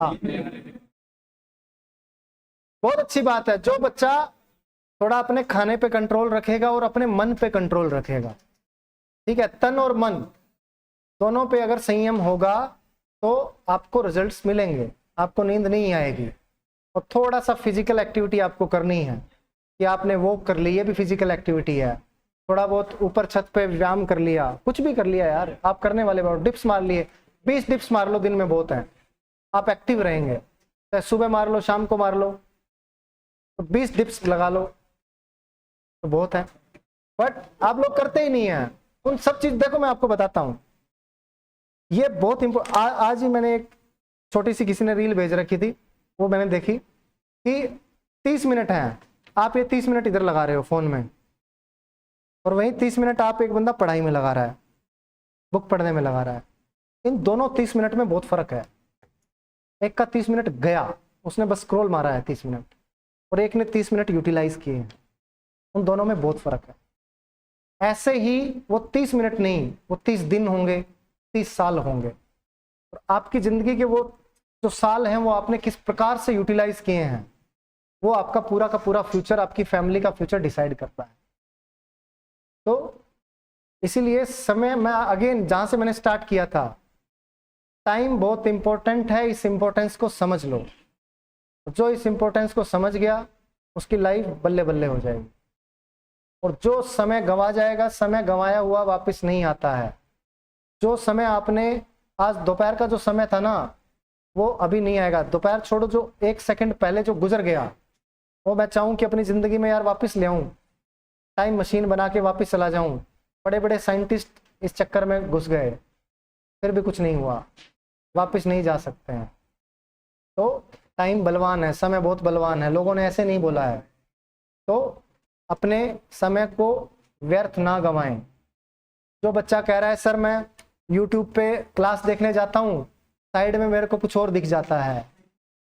हाँ, बहुत अच्छी बात है। जो बच्चा थोड़ा अपने खाने पे कंट्रोल रखेगा और अपने मन पे कंट्रोल रखेगा, ठीक है, तन और मन दोनों पे अगर संयम होगा तो आपको रिजल्ट्स मिलेंगे, आपको नींद नहीं आएगी। और थोड़ा सा फिजिकल एक्टिविटी आपको करनी है कि आपने वॉक कर ली, ये भी फिजिकल एक्टिविटी है। थोड़ा बहुत ऊपर छत पे व्यायाम कर लिया, कुछ भी कर लिया यार, आप करने वाले बात। डिप्स मार लिए, 20 डिप्स मार लो दिन में, बहुत है, आप एक्टिव रहेंगे। तो सुबह मार लो, शाम को मार लो, तो 20 डिप्स लगा लो तो बहुत है। बट आप लोग करते ही नहीं है उन सब चीज। देखो मैं आपको बताता हूँ, ये बहुत इम्पोर्टेंट। आज ही मैंने एक छोटी सी किसी ने रील भेज रखी थी, वो मैंने देखी कि 30 मिनट है, आप ये 30 मिनट इधर लगा रहे हो फोन में, और वहीं 30 मिनट आप एक बंदा पढ़ाई में लगा रहा है, बुक पढ़ने में लगा रहा है। इन दोनों 30 मिनट में बहुत फर्क है। एक का 30 मिनट गया, उसने बस स्क्रॉल मारा है 30 मिनट, और एक ने 30 मिनट यूटिलाइज किए हैं। उन दोनों में बहुत फर्क है। ऐसे ही वो 30 मिनट नहीं, वो 30 दिन होंगे, 30 साल होंगे। और आपकी जिंदगी के वो जो साल हैं वो आपने किस प्रकार से यूटिलाइज किए हैं, वो आपका पूरा का पूरा फ्यूचर, आपकी फैमिली का फ्यूचर डिसाइड करता है। तो इसीलिए समय, मैं अगेन जहां से मैंने स्टार्ट किया था, टाइम बहुत इंपॉर्टेंट है। इस इंपॉर्टेंस को समझ लो। जो इस इंपॉर्टेंस को समझ गया उसकी लाइफ बल्ले बल्ले हो जाएगी। और जो समय गंवा जाएगा, समय गंवाया हुआ वापस नहीं आता है। जो समय आपने आज दोपहर का जो समय था ना, वो अभी नहीं आएगा। दोपहर छोड़ो, जो 1 सेकंड पहले जो गुजर गया, वो मैं चाहूँ कि अपनी ज़िंदगी में यार वापस ले आऊँ, टाइम मशीन बना के वापस चला जाऊँ। बड़े बड़े साइंटिस्ट इस चक्कर में घुस गए, फिर भी कुछ नहीं हुआ, वापस नहीं जा सकते हैं। तो टाइम बलवान है, समय बहुत बलवान है, लोगों ने ऐसे नहीं बोला है। तो अपने समय को व्यर्थ ना गंवाएं। जो बच्चा कह रहा है सर मैं YouTube पे क्लास देखने जाता हूँ, साइड में मेरे को कुछ और दिख जाता है,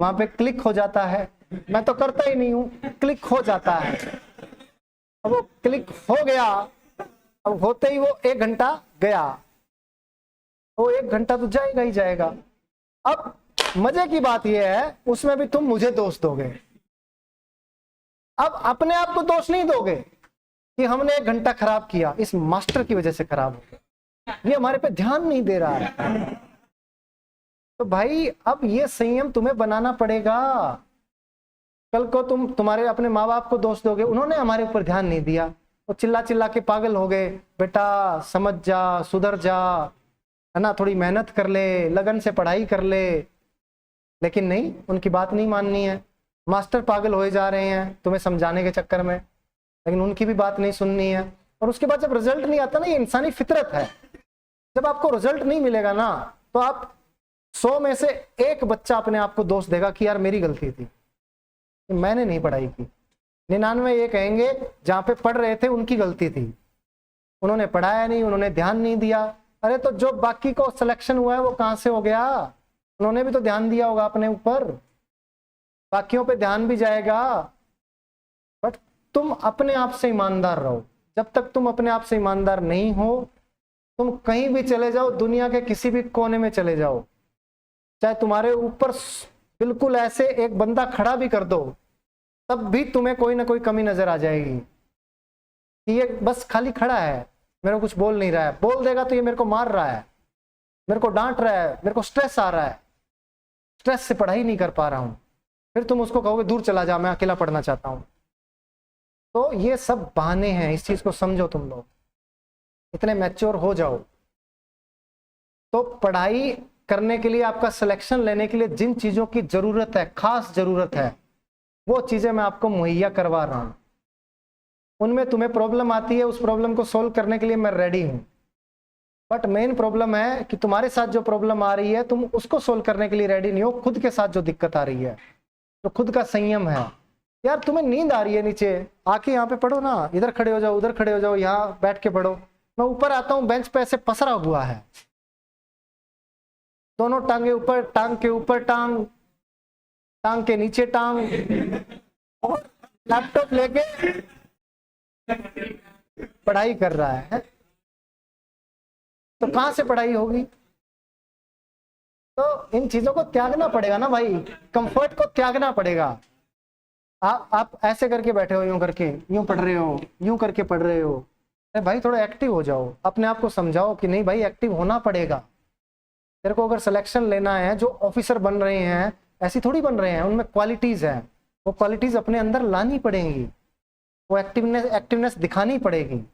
वहां पे क्लिक हो जाता है, मैं तो करता ही नहीं हूँ, क्लिक हो जाता है। अब वो क्लिक हो गया, अब होते ही वो 1 घंटा गया, वो 1 घंटा तो जाएगा ही जाएगा। अब मजे की बात यह है, उसमें भी तुम मुझे दोष दोगे। अब अपने आप को दोष नहीं दोगे कि हमने 1 घंटा खराब किया, इस मास्टर की वजह से खराब हो गया, ये हमारे पे ध्यान नहीं दे रहा है। तो भाई अब ये संयम तुम्हें बनाना पड़ेगा। कल को तुम्हारे अपने माँ बाप को दोष दोगे, उन्होंने हमारे ऊपर ध्यान नहीं दिया, वो चिल्ला चिल्ला के पागल हो गए, बेटा समझ जा, सुधर जा, है ना, थोड़ी मेहनत कर ले, लगन से पढ़ाई कर ले। लेकिन नहीं, उनकी बात नहीं माननी है। मास्टर पागल होए जा रहे हैं तुम्हें समझाने के चक्कर में, लेकिन उनकी भी बात नहीं सुननी है। और उसके बाद जब रिजल्ट नहीं आता ना, ये इंसानी फितरत है, जब आपको रिजल्ट नहीं मिलेगा ना, तो आप 100 में से 1 बच्चा अपने आप को दोष देगा कि यार मेरी गलती थी। कि मैंने नहीं पढ़ाई की। 99 ये कहेंगे जहाँ पे पढ़ रहे थे उनकी गलती थी, उन्होंने पढ़ाया नहीं, उन्होंने ध्यान नहीं दिया। अरे तो जो बाकी को सिलेक्शन हुआ है वो कहाँ से हो गया? उन्होंने भी तो ध्यान दिया होगा अपने ऊपर, बाकियों पे ध्यान भी जाएगा। बट तुम अपने आप से ईमानदार रहो। जब तक तुम अपने आप से ईमानदार नहीं हो, तुम कहीं भी चले जाओ, दुनिया के किसी भी कोने में चले जाओ, चाहे तुम्हारे ऊपर बिल्कुल ऐसे एक बंदा खड़ा भी कर दो, तब भी तुम्हें कोई ना कोई कमी नजर आ जाएगी कि ये बस खाली खड़ा है, मेरे को कुछ बोल नहीं रहा है। बोल देगा तो ये मेरे को मार रहा है, मेरे को डांट रहा है, मेरे को स्ट्रेस आ रहा है, स्ट्रेस से पढ़ाई नहीं कर पा रहा हूं। फिर तुम उसको कहोगे दूर चला जा, मैं अकेला पढ़ना चाहता हूं। तो ये सब बहाने हैं, इस चीज को समझो। तुम लोग इतने मैच्योर हो जाओ। तो पढ़ाई करने के लिए, आपका सिलेक्शन लेने के लिए जिन चीजों की जरूरत है, खास जरूरत है, वो चीजें मैं आपको मुहैया करवा रहा हूं। उनमें तुम्हें प्रॉब्लम आती है, उस प्रॉब्लम को सोल्व करने के लिए मैं रेडी हूं। बट मेन प्रॉब्लम है कि तुम्हारे साथ जो प्रॉब्लम आ रही है, तुम उसको सोल्व करने के लिए रेडी नहीं हो। खुद के साथ जो दिक्कत आ रही है, तो खुद का संयम है। यार तुम्हें नींद आ रही है नीचे, आके यहाँ पे पढ़ो ना, इधर खड़े हो जाओ, उधर खड़े हो जाओ, यहाँ बैठ के पढ़ो। मैं ऊपर आता हूँ, बेंच पे ऐसे पसरा हुआ है, दोनों टांगे ऊपर, टांग के ऊपर टांग, टांग के नीचे टांग, और लैपटॉप लेके पढ़ाई कर रहा है। तो कहां से पढ़ाई होगी? तो इन चीजों को त्यागना पड़ेगा ना भाई, कंफर्ट को त्यागना पड़ेगा। आप ऐसे करके बैठे हो, यूं करके, यूं पढ़ रहे हो, यूं करके पढ़ रहे हो। अरे भाई थोड़ा एक्टिव हो जाओ, अपने आप को समझाओ कि नहीं भाई एक्टिव होना पड़ेगा। तेरे को अगर सिलेक्शन लेना है, जो ऑफिसर बन रहे हैं ऐसी थोड़ी बन रहे हैं, उनमें क्वालिटीज हैं, वो क्वालिटीज अपने अंदर लानी पड़ेंगी, वो एक्टिवनेस दिखानी पड़ेगी।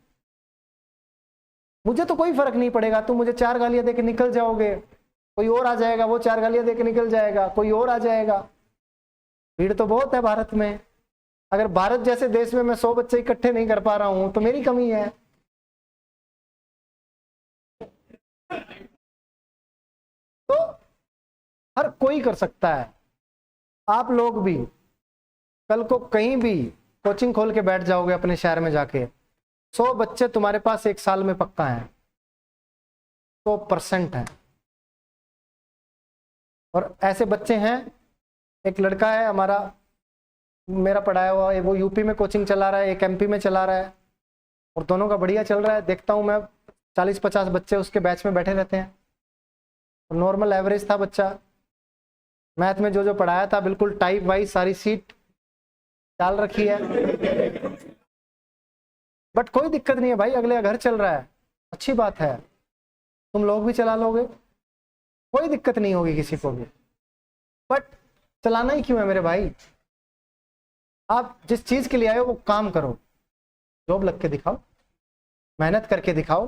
मुझे तो कोई फर्क नहीं पड़ेगा, तुम मुझे 4 गालियां देके निकल जाओगे, कोई और आ जाएगा वो 4 गालियां देके निकल जाएगा, कोई और आ जाएगा। भीड़ तो बहुत है भारत में। अगर भारत जैसे देश में मैं 100 बच्चे इकट्ठे नहीं कर पा रहा हूं तो मेरी कमी है। तो हर कोई कर सकता है। आप लोग भी कल को कहीं भी कोचिंग खोल के बैठ जाओगे अपने शहर में जाके, 100 बच्चे तुम्हारे पास 1 साल में पक्का है, 100% है। और ऐसे बच्चे हैं, एक लड़का है हमारा, मेरा पढ़ाया हुआ है, वो यूपी में कोचिंग चला रहा है, एक एमपी में चला रहा है, और दोनों का बढ़िया चल रहा है। देखता हूँ मैं 40-50 बच्चे उसके बैच में बैठे रहते हैं। नॉर्मल एवरेज था बच्चा, मैथ में जो पढ़ाया था बिल्कुल टाइप वाइज सारी सीट डाल रखी है। बट कोई दिक्कत नहीं है भाई, अगले घर चल रहा है, अच्छी बात है, तुम लोग भी चला लोगे, कोई दिक्कत नहीं होगी किसी को भी। बट चलाना ही क्यों है मेरे भाई? आप जिस चीज के लिए आए हो वो काम करो, जॉब लग के दिखाओ, मेहनत करके दिखाओ,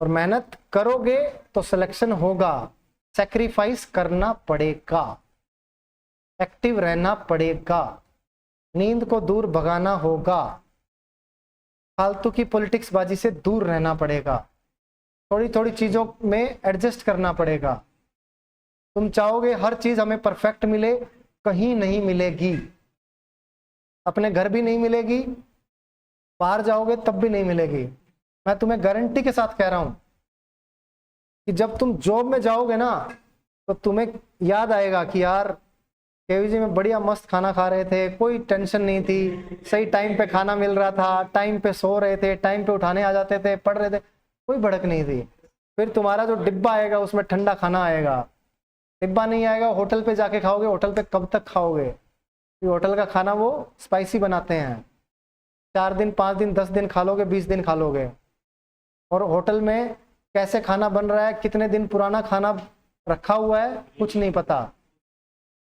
और मेहनत करोगे तो सिलेक्शन होगा। सैक्रिफाइस करना पड़ेगा, एक्टिव रहना पड़ेगा, नींद को दूर भगाना होगा, फालतू की पॉलिटिक्स बाजी से दूर रहना पड़ेगा, थोड़ी थोड़ी चीजों में एडजस्ट करना पड़ेगा। तुम चाहोगे हर चीज हमें परफेक्ट मिले, कहीं नहीं मिलेगी। अपने घर भी नहीं मिलेगी, बाहर जाओगे तब भी नहीं मिलेगी। मैं तुम्हें गारंटी के साथ कह रहा हूं कि जब तुम जॉब में जाओगे ना, तो तुम्हें याद आएगा कि यार केवीजी में बढ़िया मस्त खाना खा रहे थे, कोई टेंशन नहीं थी, सही टाइम पे खाना मिल रहा था, टाइम पे सो रहे थे, टाइम पे उठाने आ जाते थे, पढ़ रहे थे, कोई भड़क नहीं थी। फिर तुम्हारा जो डिब्बा आएगा उसमें ठंडा खाना आएगा, डिब्बा नहीं आएगा, होटल पे जाके खाओगे। होटल पे कब तक खाओगे? होटल का खाना वो स्पाइसी बनाते हैं, 4 दिन 5 दिन 10 दिन खा लोगे, 20 दिन खा लोगे। और होटल में कैसे खाना बन रहा है, कितने दिन पुराना खाना रखा हुआ है, कुछ नहीं पता।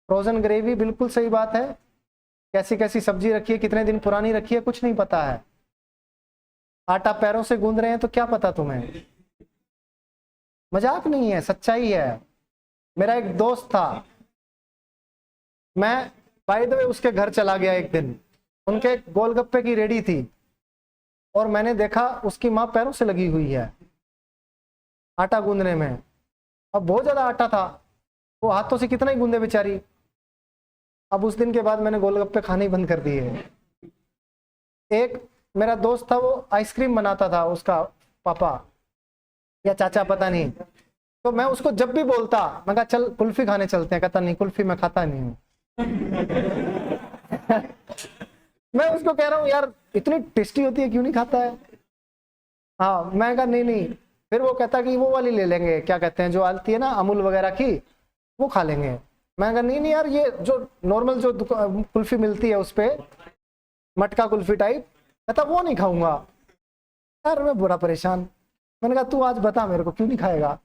फ्रोजन ग्रेवी, बिल्कुल सही बात है, कैसी कैसी सब्जी रखी है, कितने दिन पुरानी रखी है, कुछ नहीं पता है। आटा पैरों से गूंद रहे हैं तो क्या पता तुम्हें? मजाक नहीं है, सच्चाई है। मेरा एक दोस्त था, मैं बाय द वे उसके घर चला गया एक दिन, उनके एक गोलगप्पे की रेडी थी, और मैंने देखा उसकी माँ पैरों से लगी हुई है आटा गूंदने में। अब बहुत ज्यादा आटा था, वो हाथों से कितना ही गूंदे बेचारी। अब उस दिन के बाद मैंने गोलगप्पे खाने ही बंद कर दिए। एक मेरा दोस्त था, वो आइसक्रीम बनाता था, उसका पापा या चाचा पता नहीं, तो मैं उसको जब भी बोलता, मैं कहा चल कुल्फी खाने चलते हैं, कहता नहीं कुल्फी मैं खाता नहीं हूँ। मैं उसको कह रहा हूँ यार इतनी टेस्टी होती है क्यों नहीं खाता है। हाँ मैं कहा नहीं नहीं, फिर वो कहता कि वो वाली ले लेंगे, क्या कहते हैं जो आती है ना अमूल वगैरह की, वो खा लेंगे। मैं कहा नहीं नहीं यार, ये जो नॉर्मल जो कुल्फी मिलती है उस पे मटका कुल्फी टाइप, कहता वो नहीं खाऊंगा। यार मैं बुरा परेशान, मैंने कहा तू आज बता मेरे को क्यों नहीं खाएगा।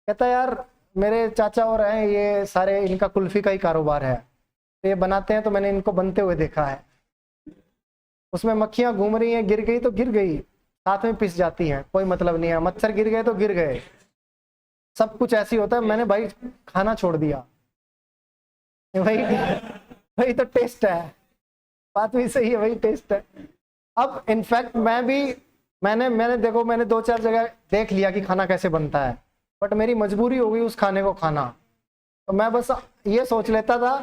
कहता यार मेरे चाचा और हैं ये सारे, इनका कुल्फी का ही कारोबार है, तो ये बनाते हैं तो मैंने इनको बनते हुए देखा है, उसमें मक्खियां घूम रही हैं, गिर गई तो गिर गई, साथ में पिस जाती हैं, कोई मतलब नहीं है, मच्छर गिर गए तो गिर गए, सब कुछ ऐसे ही होता है। मैंने भाई खाना छोड़ दिया। वही वही तो टेस्ट है, बात भी सही है, वही टेस्ट है। अब इनफैक्ट मैं भी, मैंने देखो मैंने 2-4 जगह देख लिया कि खाना कैसे बनता है, बट मेरी मजबूरी हो गई उस खाने को खाना। तो मैं बस ये सोच लेता था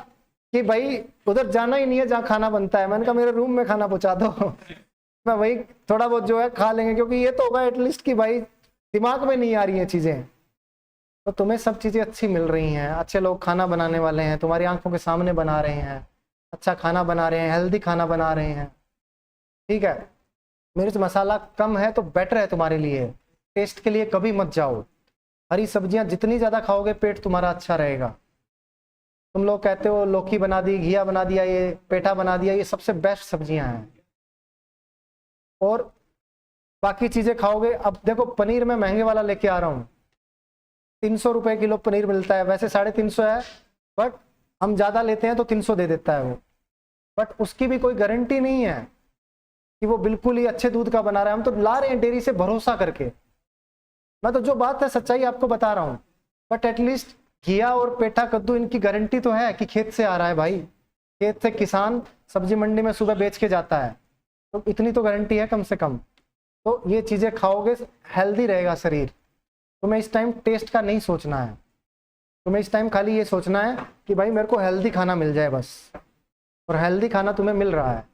कि भाई उधर जाना ही नहीं है जहाँ खाना बनता है, मैंने कहा मेरे रूम में खाना पहुंचा दो। मैं वही थोड़ा बहुत जो है खा लेंगे, क्योंकि ये तो होगा एटलीस्ट कि भाई दिमाग में नहीं आ रही है चीजें। तो तुम्हें सब चीजें अच्छी मिल रही हैं, अच्छे लोग खाना बनाने वाले हैं, तुम्हारी आंखों के सामने बना रहे हैं, अच्छा खाना बना रहे हैं, हेल्दी खाना बना रहे हैं, ठीक है। मिर्च मसाला कम है तो बेटर है तुम्हारे लिए, टेस्ट के लिए कभी मत जाओ। हरी सब्जियां जितनी ज़्यादा खाओगे पेट तुम्हारा अच्छा रहेगा। तुम लोग कहते हो लौकी बना दी, घिया बना दिया, ये पेठा बना दिया, ये सबसे बेस्ट सब्जियां हैं। और बाकी चीज़ें खाओगे, अब देखो पनीर मैं महंगे वाला लेके आ रहा हूँ, 300 रुपये किलो पनीर मिलता है, वैसे 350 है, बट हम ज़्यादा लेते हैं तो 300 दे देता है वो। बट उसकी भी कोई गारंटी नहीं है कि वो बिल्कुल ही अच्छे दूध का बना रहा है। हम तो ला रहे हैं डेयरी से भरोसा करके, मैं तो जो बात है सच्चाई आपको बता रहा हूँ। बट एटलीस्ट घिया और पेठा कद्दू इनकी गारंटी तो है कि खेत से आ रहा है भाई, खेत से किसान सब्जी मंडी में सुबह बेच के जाता है, तो इतनी तो गारंटी है कम से कम। तो ये चीज़ें खाओगे हेल्दी रहेगा शरीर। तुम्हें इस टाइम टेस्ट का नहीं सोचना है, तुम्हें इस टाइम खाली ये सोचना है कि भाई मेरे को हेल्दी खाना मिल जाए बस, और हेल्दी खाना तुम्हें मिल रहा है।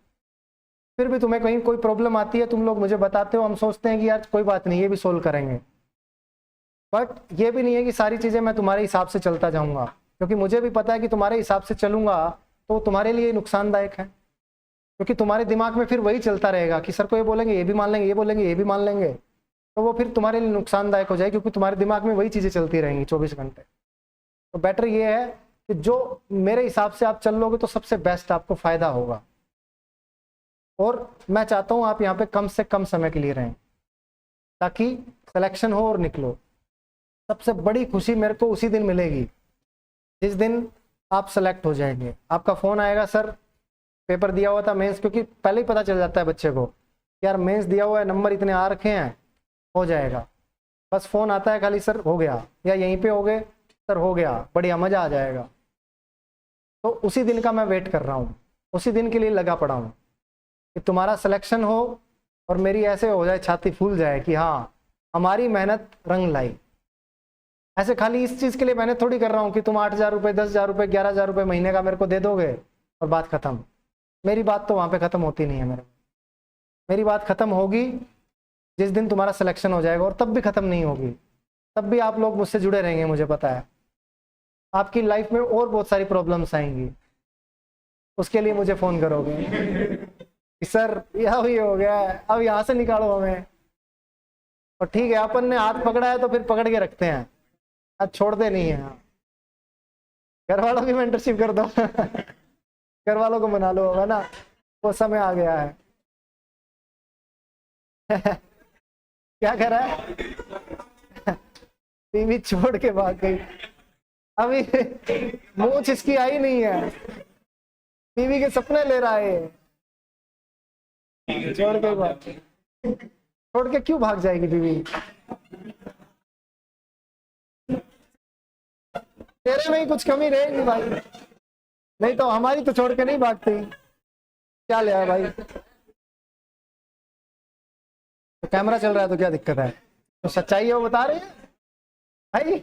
फिर भी तुम्हें कहीं कोई प्रॉब्लम आती है, तुम लोग मुझे बताते हो, हम सोचते हैं कि यार कोई बात नहीं ये भी सोल्व करेंगे, बट ये भी नहीं है कि सारी चीज़ें मैं तुम्हारे हिसाब से चलता जाऊंगा, क्योंकि मुझे भी पता है कि तुम्हारे हिसाब से चलूंगा तो तुम्हारे लिए नुकसानदायक है, क्योंकि तुम्हारे दिमाग में फिर वही चलता रहेगा कि सर को ये बोलेंगे ये भी मान लेंगे, ये बोलेंगे ये भी मान लेंगे, तो वो फिर तुम्हारे लिए नुकसानदायक हो जाए, क्योंकि तुम्हारे दिमाग में वही चीज़ें चलती रहेंगी 24 घंटे। तो बेटर ये है कि जो मेरे हिसाब से आप चल लोगे तो सबसे बेस्ट आपको फ़ायदा होगा। और मैं चाहता हूँ आप यहाँ पे कम से कम समय के लिए रहें, ताकि सिलेक्शन हो और निकलो। सबसे बड़ी खुशी मेरे को उसी दिन मिलेगी जिस दिन आप सेलेक्ट हो जाएंगे। आपका फ़ोन आएगा, सर पेपर दिया हुआ था मेंस, क्योंकि पहले ही पता चल जाता है बच्चे को यार मेंस दिया हुआ है, नंबर इतने आ रखे हैं, हो जाएगा। बस फ़ोन आता है खाली, सर हो गया, या यहीं पे हो गए, सर हो गया, बढ़िया मज़ा आ जाएगा। तो उसी दिन का मैं वेट कर रहा हूँ, उसी दिन के लिए लगा पड़ा हूँ कि तुम्हारा सिलेक्शन हो और मेरी ऐसे हो जाए, छाती फूल जाए कि हाँ हमारी मेहनत रंग लाई। ऐसे खाली इस चीज़ के लिए मेहनत थोड़ी कर रहा हूँ कि तुम 8,000 रुपये, 10,000 रुपये, 11,000 रुपये महीने का मेरे को दे दोगे और बात खत्म। मेरी बात तो वहाँ पे ख़त्म होती नहीं है मेरी बात ख़त्म होगी जिस दिन तुम्हारा सिलेक्शन हो जाएगा, और तब भी ख़त्म नहीं होगी, तब भी आप लोग मुझसे जुड़े रहेंगे, मुझे पता है। आपकी लाइफ में और बहुत सारी प्रॉब्लम्स आएंगी, उसके लिए मुझे फ़ोन करोगे कि सर यह ही हो गया है, अब यहाँ से निकालो हमें। और ठीक है, अपन ने हाथ पकड़ा है तो फिर पकड़ के रखते हैं, आज छोड़ते नहीं है। घर वालों की मेंटरशिप कर दो घर वालों को मना लो, है ना, वो समय आ गया है क्या कर रहा है बीवी छोड़ के भाग गई, अभी मूछ इसकी आई नहीं है, बीवी के सपने ले रहा है, छोड़ के क्यों भाग जाएगी बीवी? तेरे में ही कुछ कमी रहेगी भाई, नहीं तो हमारी तो छोड़ के नहीं भागती। क्या ले आया भाई? तो कैमरा चल रहा है तो क्या दिक्कत है? तो सच्चाई है वो बता रहे हैं भाई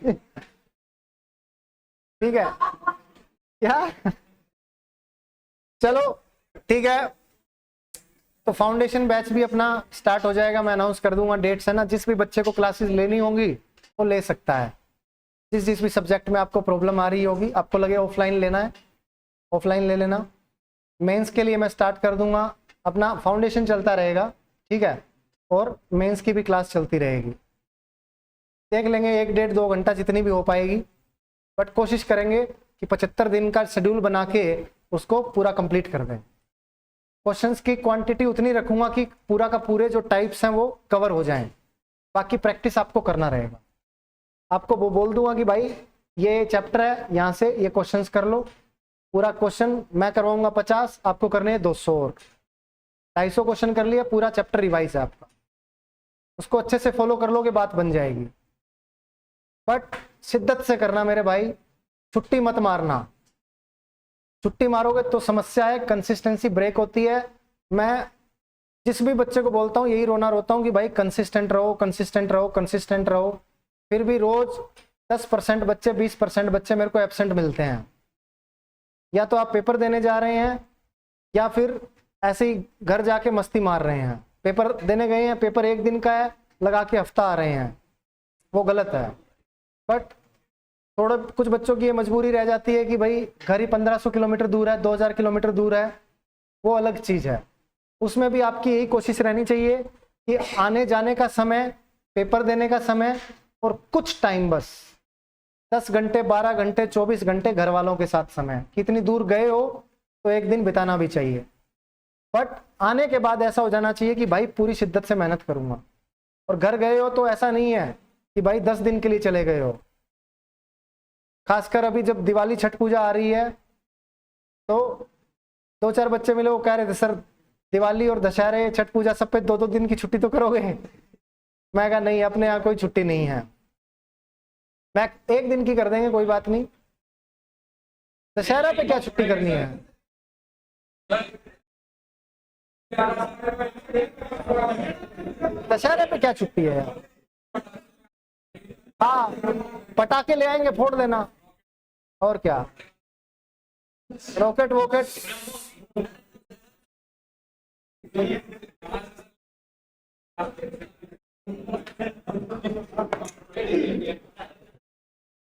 ठीक है क्या चलो ठीक है, तो फाउंडेशन बैच भी अपना स्टार्ट हो जाएगा, मैं अनाउंस कर दूंगा डेट्स, है ना। जिस भी बच्चे को क्लासेस लेनी होंगी वो ले सकता है। जिस भी सब्जेक्ट में आपको प्रॉब्लम आ रही होगी, आपको लगे ऑफलाइन लेना है ऑफलाइन ले लेना। मेंस के लिए मैं स्टार्ट कर दूंगा, अपना फाउंडेशन चलता रहेगा, ठीक है, और मेंस की भी क्लास चलती रहेगी। देख लेंगे 1-1.5-2 घंटा जितनी भी हो पाएगी, बट कोशिश करेंगे कि 75 दिन का शेड्यूल बना के उसको पूरा कंप्लीट कर दें। क्वेश्चंस की क्वांटिटी उतनी रखूंगा कि पूरा का पूरे जो टाइप्स हैं वो कवर हो जाएं, बाकी प्रैक्टिस आपको करना रहेगा। आपको वो बोल दूंगा कि भाई ये चैप्टर है, यहाँ से ये क्वेश्चंस कर लो, पूरा क्वेश्चन मैं करवाऊंगा 50, आपको करने हैं 200 और 250 क्वेश्चन कर लिया, पूरा चैप्टर रिवाइज है आपका, उसको अच्छे से फॉलो कर लोगे, बात बन जाएगी। बट शिद्दत से करना मेरे भाई, छुट्टी मत मारना, छुट्टी मारोगे तो समस्या है, कंसिस्टेंसी ब्रेक होती है। मैं जिस भी बच्चे को बोलता हूँ यही रोता हूँ कि भाई कंसिस्टेंट रहो, कंसिस्टेंट रहो, कंसिस्टेंट रहो, फिर भी रोज 10% बच्चे 20% बच्चे मेरे को एब्सेंट मिलते हैं। या तो आप पेपर देने जा रहे हैं या फिर ऐसे ही घर जाके मस्ती मार रहे हैं। पेपर देने गए हैं, पेपर एक दिन का है, लगा के हफ्ता आ रहे हैं, वो गलत है। बट थोड़ा कुछ बच्चों की ये मजबूरी रह जाती है कि भाई घर ही 1500 किलोमीटर दूर है, 2000 किलोमीटर दूर है, वो अलग चीज़ है। उसमें भी आपकी यही कोशिश रहनी चाहिए कि आने जाने का समय, पेपर देने का समय और कुछ टाइम, बस 10 घंटे 12 घंटे 24 घंटे घर वालों के साथ समय, कितनी दूर गए हो तो एक दिन बिताना भी चाहिए। बट आने के बाद ऐसा हो जाना चाहिए कि भाई पूरी शिद्दत से मेहनत करूंगा। और घर गए हो तो ऐसा नहीं है कि भाई 10 दिन के लिए चले गए हो। खासकर अभी जब दिवाली छठ पूजा आ रही है तो 2-4 बच्चे मिले, वो कह रहे थे सर दिवाली और दशहरे छठ पूजा सब पे 2-2 दिन की छुट्टी तो करोगे। मैं कहा नहीं, अपने यहाँ कोई छुट्टी नहीं है, मैं 1 दिन की कर देंगे, कोई बात नहीं। दशहरा पे क्या छुट्टी करनी है? दशहरे पे क्या छुट्टी है यार? हाँ, पटाखे ले आएंगे, फोड़ देना, और क्या, रॉकेट वॉकेट।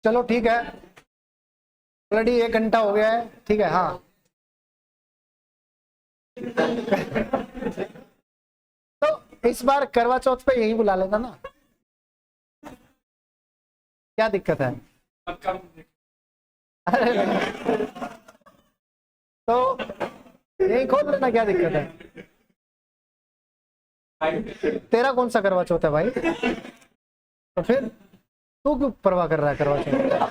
चलो ठीक है, ऑलरेडी 1 घंटा हो गया है, ठीक है। हाँ तो इस बार करवा चौथ पे यही बुला लेना ना, क्या दिक्कत है? अरे तो यही खोल लेना, क्या दिक्कत है? तेरा कौन सा करवा चौथ है भाई? तो फिर तू क्यों परवाह कर रहा है करवा चौथ?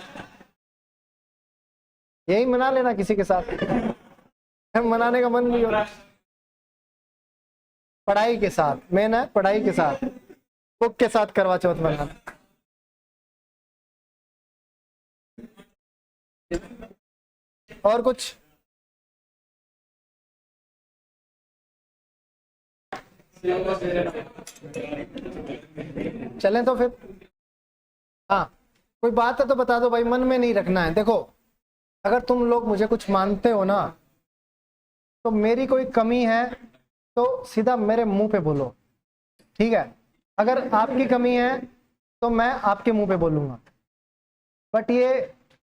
यही मना लेना किसी के साथ, मनाने का मन नहीं हो रहा। पढ़ाई के साथ, मेन है पढ़ाई के साथ, बुक के साथ करवा चौथ मनाना। और कुछ? चलें तो फिर। हाँ, कोई बात है तो बता दो भाई, मन में नहीं रखना है। देखो, अगर तुम लोग मुझे कुछ मानते हो ना, तो मेरी कोई कमी है तो सीधा मेरे मुंह पे बोलो, ठीक है। अगर आपकी कमी है तो मैं आपके मुंह पे बोलूंगा। बट ये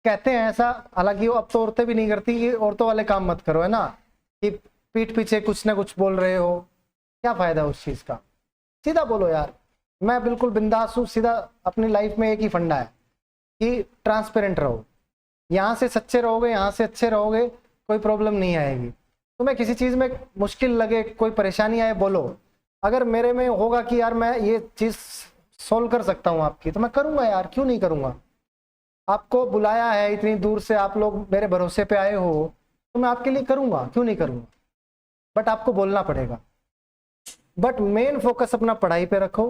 कहते हैं ऐसा, हालांकि वो अब तो औरतें भी नहीं करती कि औरतों वाले काम मत करो, है ना, कि पीठ पीछे कुछ ना कुछ बोल रहे हो, क्या फायदा उस चीज का। सीधा बोलो यार, मैं बिल्कुल बिंदास हूँ, सीधा। अपनी लाइफ में एक ही फंडा है कि ट्रांसपेरेंट रहो, यहाँ से सच्चे रहोगे, यहाँ से अच्छे रहोगे, कोई प्रॉब्लम नहीं आएगी। तुम्हें किसी चीज़ में मुश्किल लगे, कोई परेशानी आए, बोलो। अगर मेरे में होगा कि यार मैं ये चीज़ सोल्व कर सकता हूँ आपकी, तो मैं करूँगा यार, क्यों नहीं करूँगा। आपको बुलाया है इतनी दूर से, आप लोग मेरे भरोसे पे आए हो, तो मैं आपके लिए करूँगा, क्यों नहीं करूँगा। बट आपको बोलना पड़ेगा। बट मेन फोकस अपना पढ़ाई पे रखो,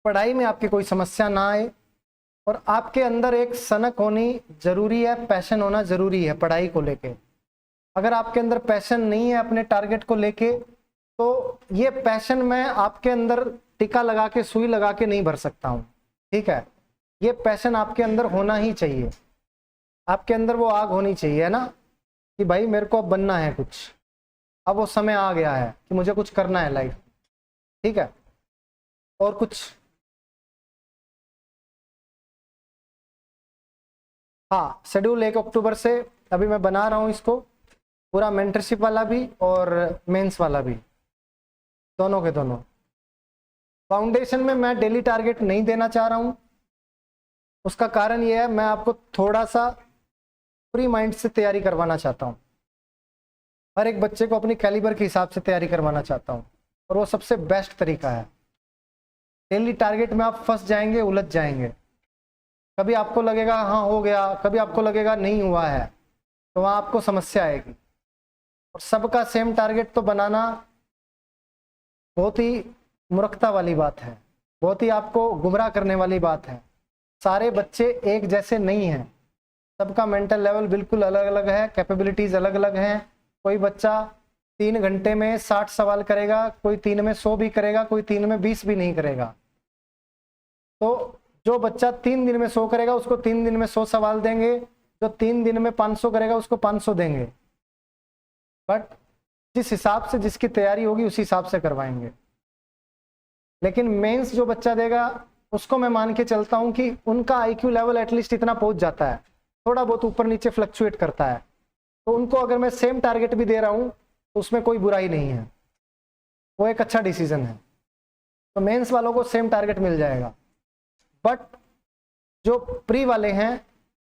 पढ़ाई में आपकी कोई समस्या ना आए, और आपके अंदर एक सनक होनी जरूरी है, पैशन होना जरूरी है पढ़ाई को लेके। अगर आपके अंदर पैशन नहीं है अपने टारगेट को लेके, तो ये पैशन मैं आपके अंदर टीका लगा के, सुई लगा के नहीं भर सकता हूँ, ठीक है। ये पैशन आपके अंदर होना ही चाहिए, आपके अंदर वो आग होनी चाहिए, है ना। कि भाई मेरे को अब बनना है कुछ, अब वो समय आ गया है कि मुझे कुछ करना है लाइफ, ठीक है। और कुछ, हाँ, शेड्यूल 1 अक्टूबर से अभी मैं बना रहा हूँ इसको पूरा, मेंटरशिप वाला भी और मेंस वाला भी, दोनों के दोनों। फाउंडेशन में मैं डेली टारगेट नहीं देना चाह रहा हूँ, उसका कारण ये है मैं आपको थोड़ा सा फ्री माइंड से तैयारी करवाना चाहता हूँ, हर एक बच्चे को अपनी कैलिबर के हिसाब से तैयारी करवाना चाहता हूँ, और वो सबसे बेस्ट तरीका है। डेली टारगेट में आप फंस जाएंगे, उलझ जाएंगे, कभी आपको लगेगा हाँ हो गया, कभी आपको लगेगा नहीं हुआ है, तो वहाँ आपको समस्या आएगी। और सबका सेम टारगेट तो बनाना बहुत ही मूर्खता वाली बात है, बहुत ही आपको गुमराह करने वाली बात है। सारे बच्चे एक जैसे नहीं हैं, सबका मेंटल लेवल बिल्कुल अलग अलग है, कैपेबिलिटीज अलग अलग हैं। कोई बच्चा 3 घंटे में 60 सवाल करेगा, कोई 3 में 100 भी करेगा, कोई 3 में 20 भी नहीं करेगा। तो जो बच्चा 3 दिन में 100 करेगा उसको 3 दिन में 100 सवाल देंगे, जो 3 दिन में 500 करेगा उसको 500 देंगे, बट जिस हिसाब से जिसकी तैयारी होगी उस हिसाब से करवाएंगे। लेकिन मेंस जो बच्चा देगा उसको मैं मान के चलता हूं कि उनका आईक्यू लेवल एटलीस्ट इतना पहुंच जाता है, थोड़ा बहुत ऊपर नीचे फ्लक्चुएट करता है, तो उनको अगर मैं सेम टारगेट भी दे रहा हूं तो उसमें कोई बुराई नहीं है, वो एक अच्छा डिसीजन है। तो मेंस वालों को सेम टारगेट मिल जाएगा। बट जो प्री वाले हैं,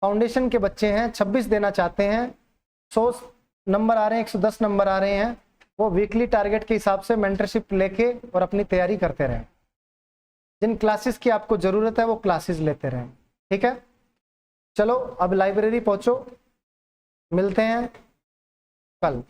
फाउंडेशन के बच्चे हैं, 26 देना चाहते हैं, 100 नंबर आ रहे हैं, 110 नंबर आ रहे हैं, वो वीकली टारगेट के हिसाब से मेंटरशिप लेके और अपनी तैयारी करते रहें। जिन क्लासेस की आपको ज़रूरत है वो क्लासेस लेते रहें, ठीक है। चलो अब लाइब्रेरी पहुंचो, मिलते हैं कल।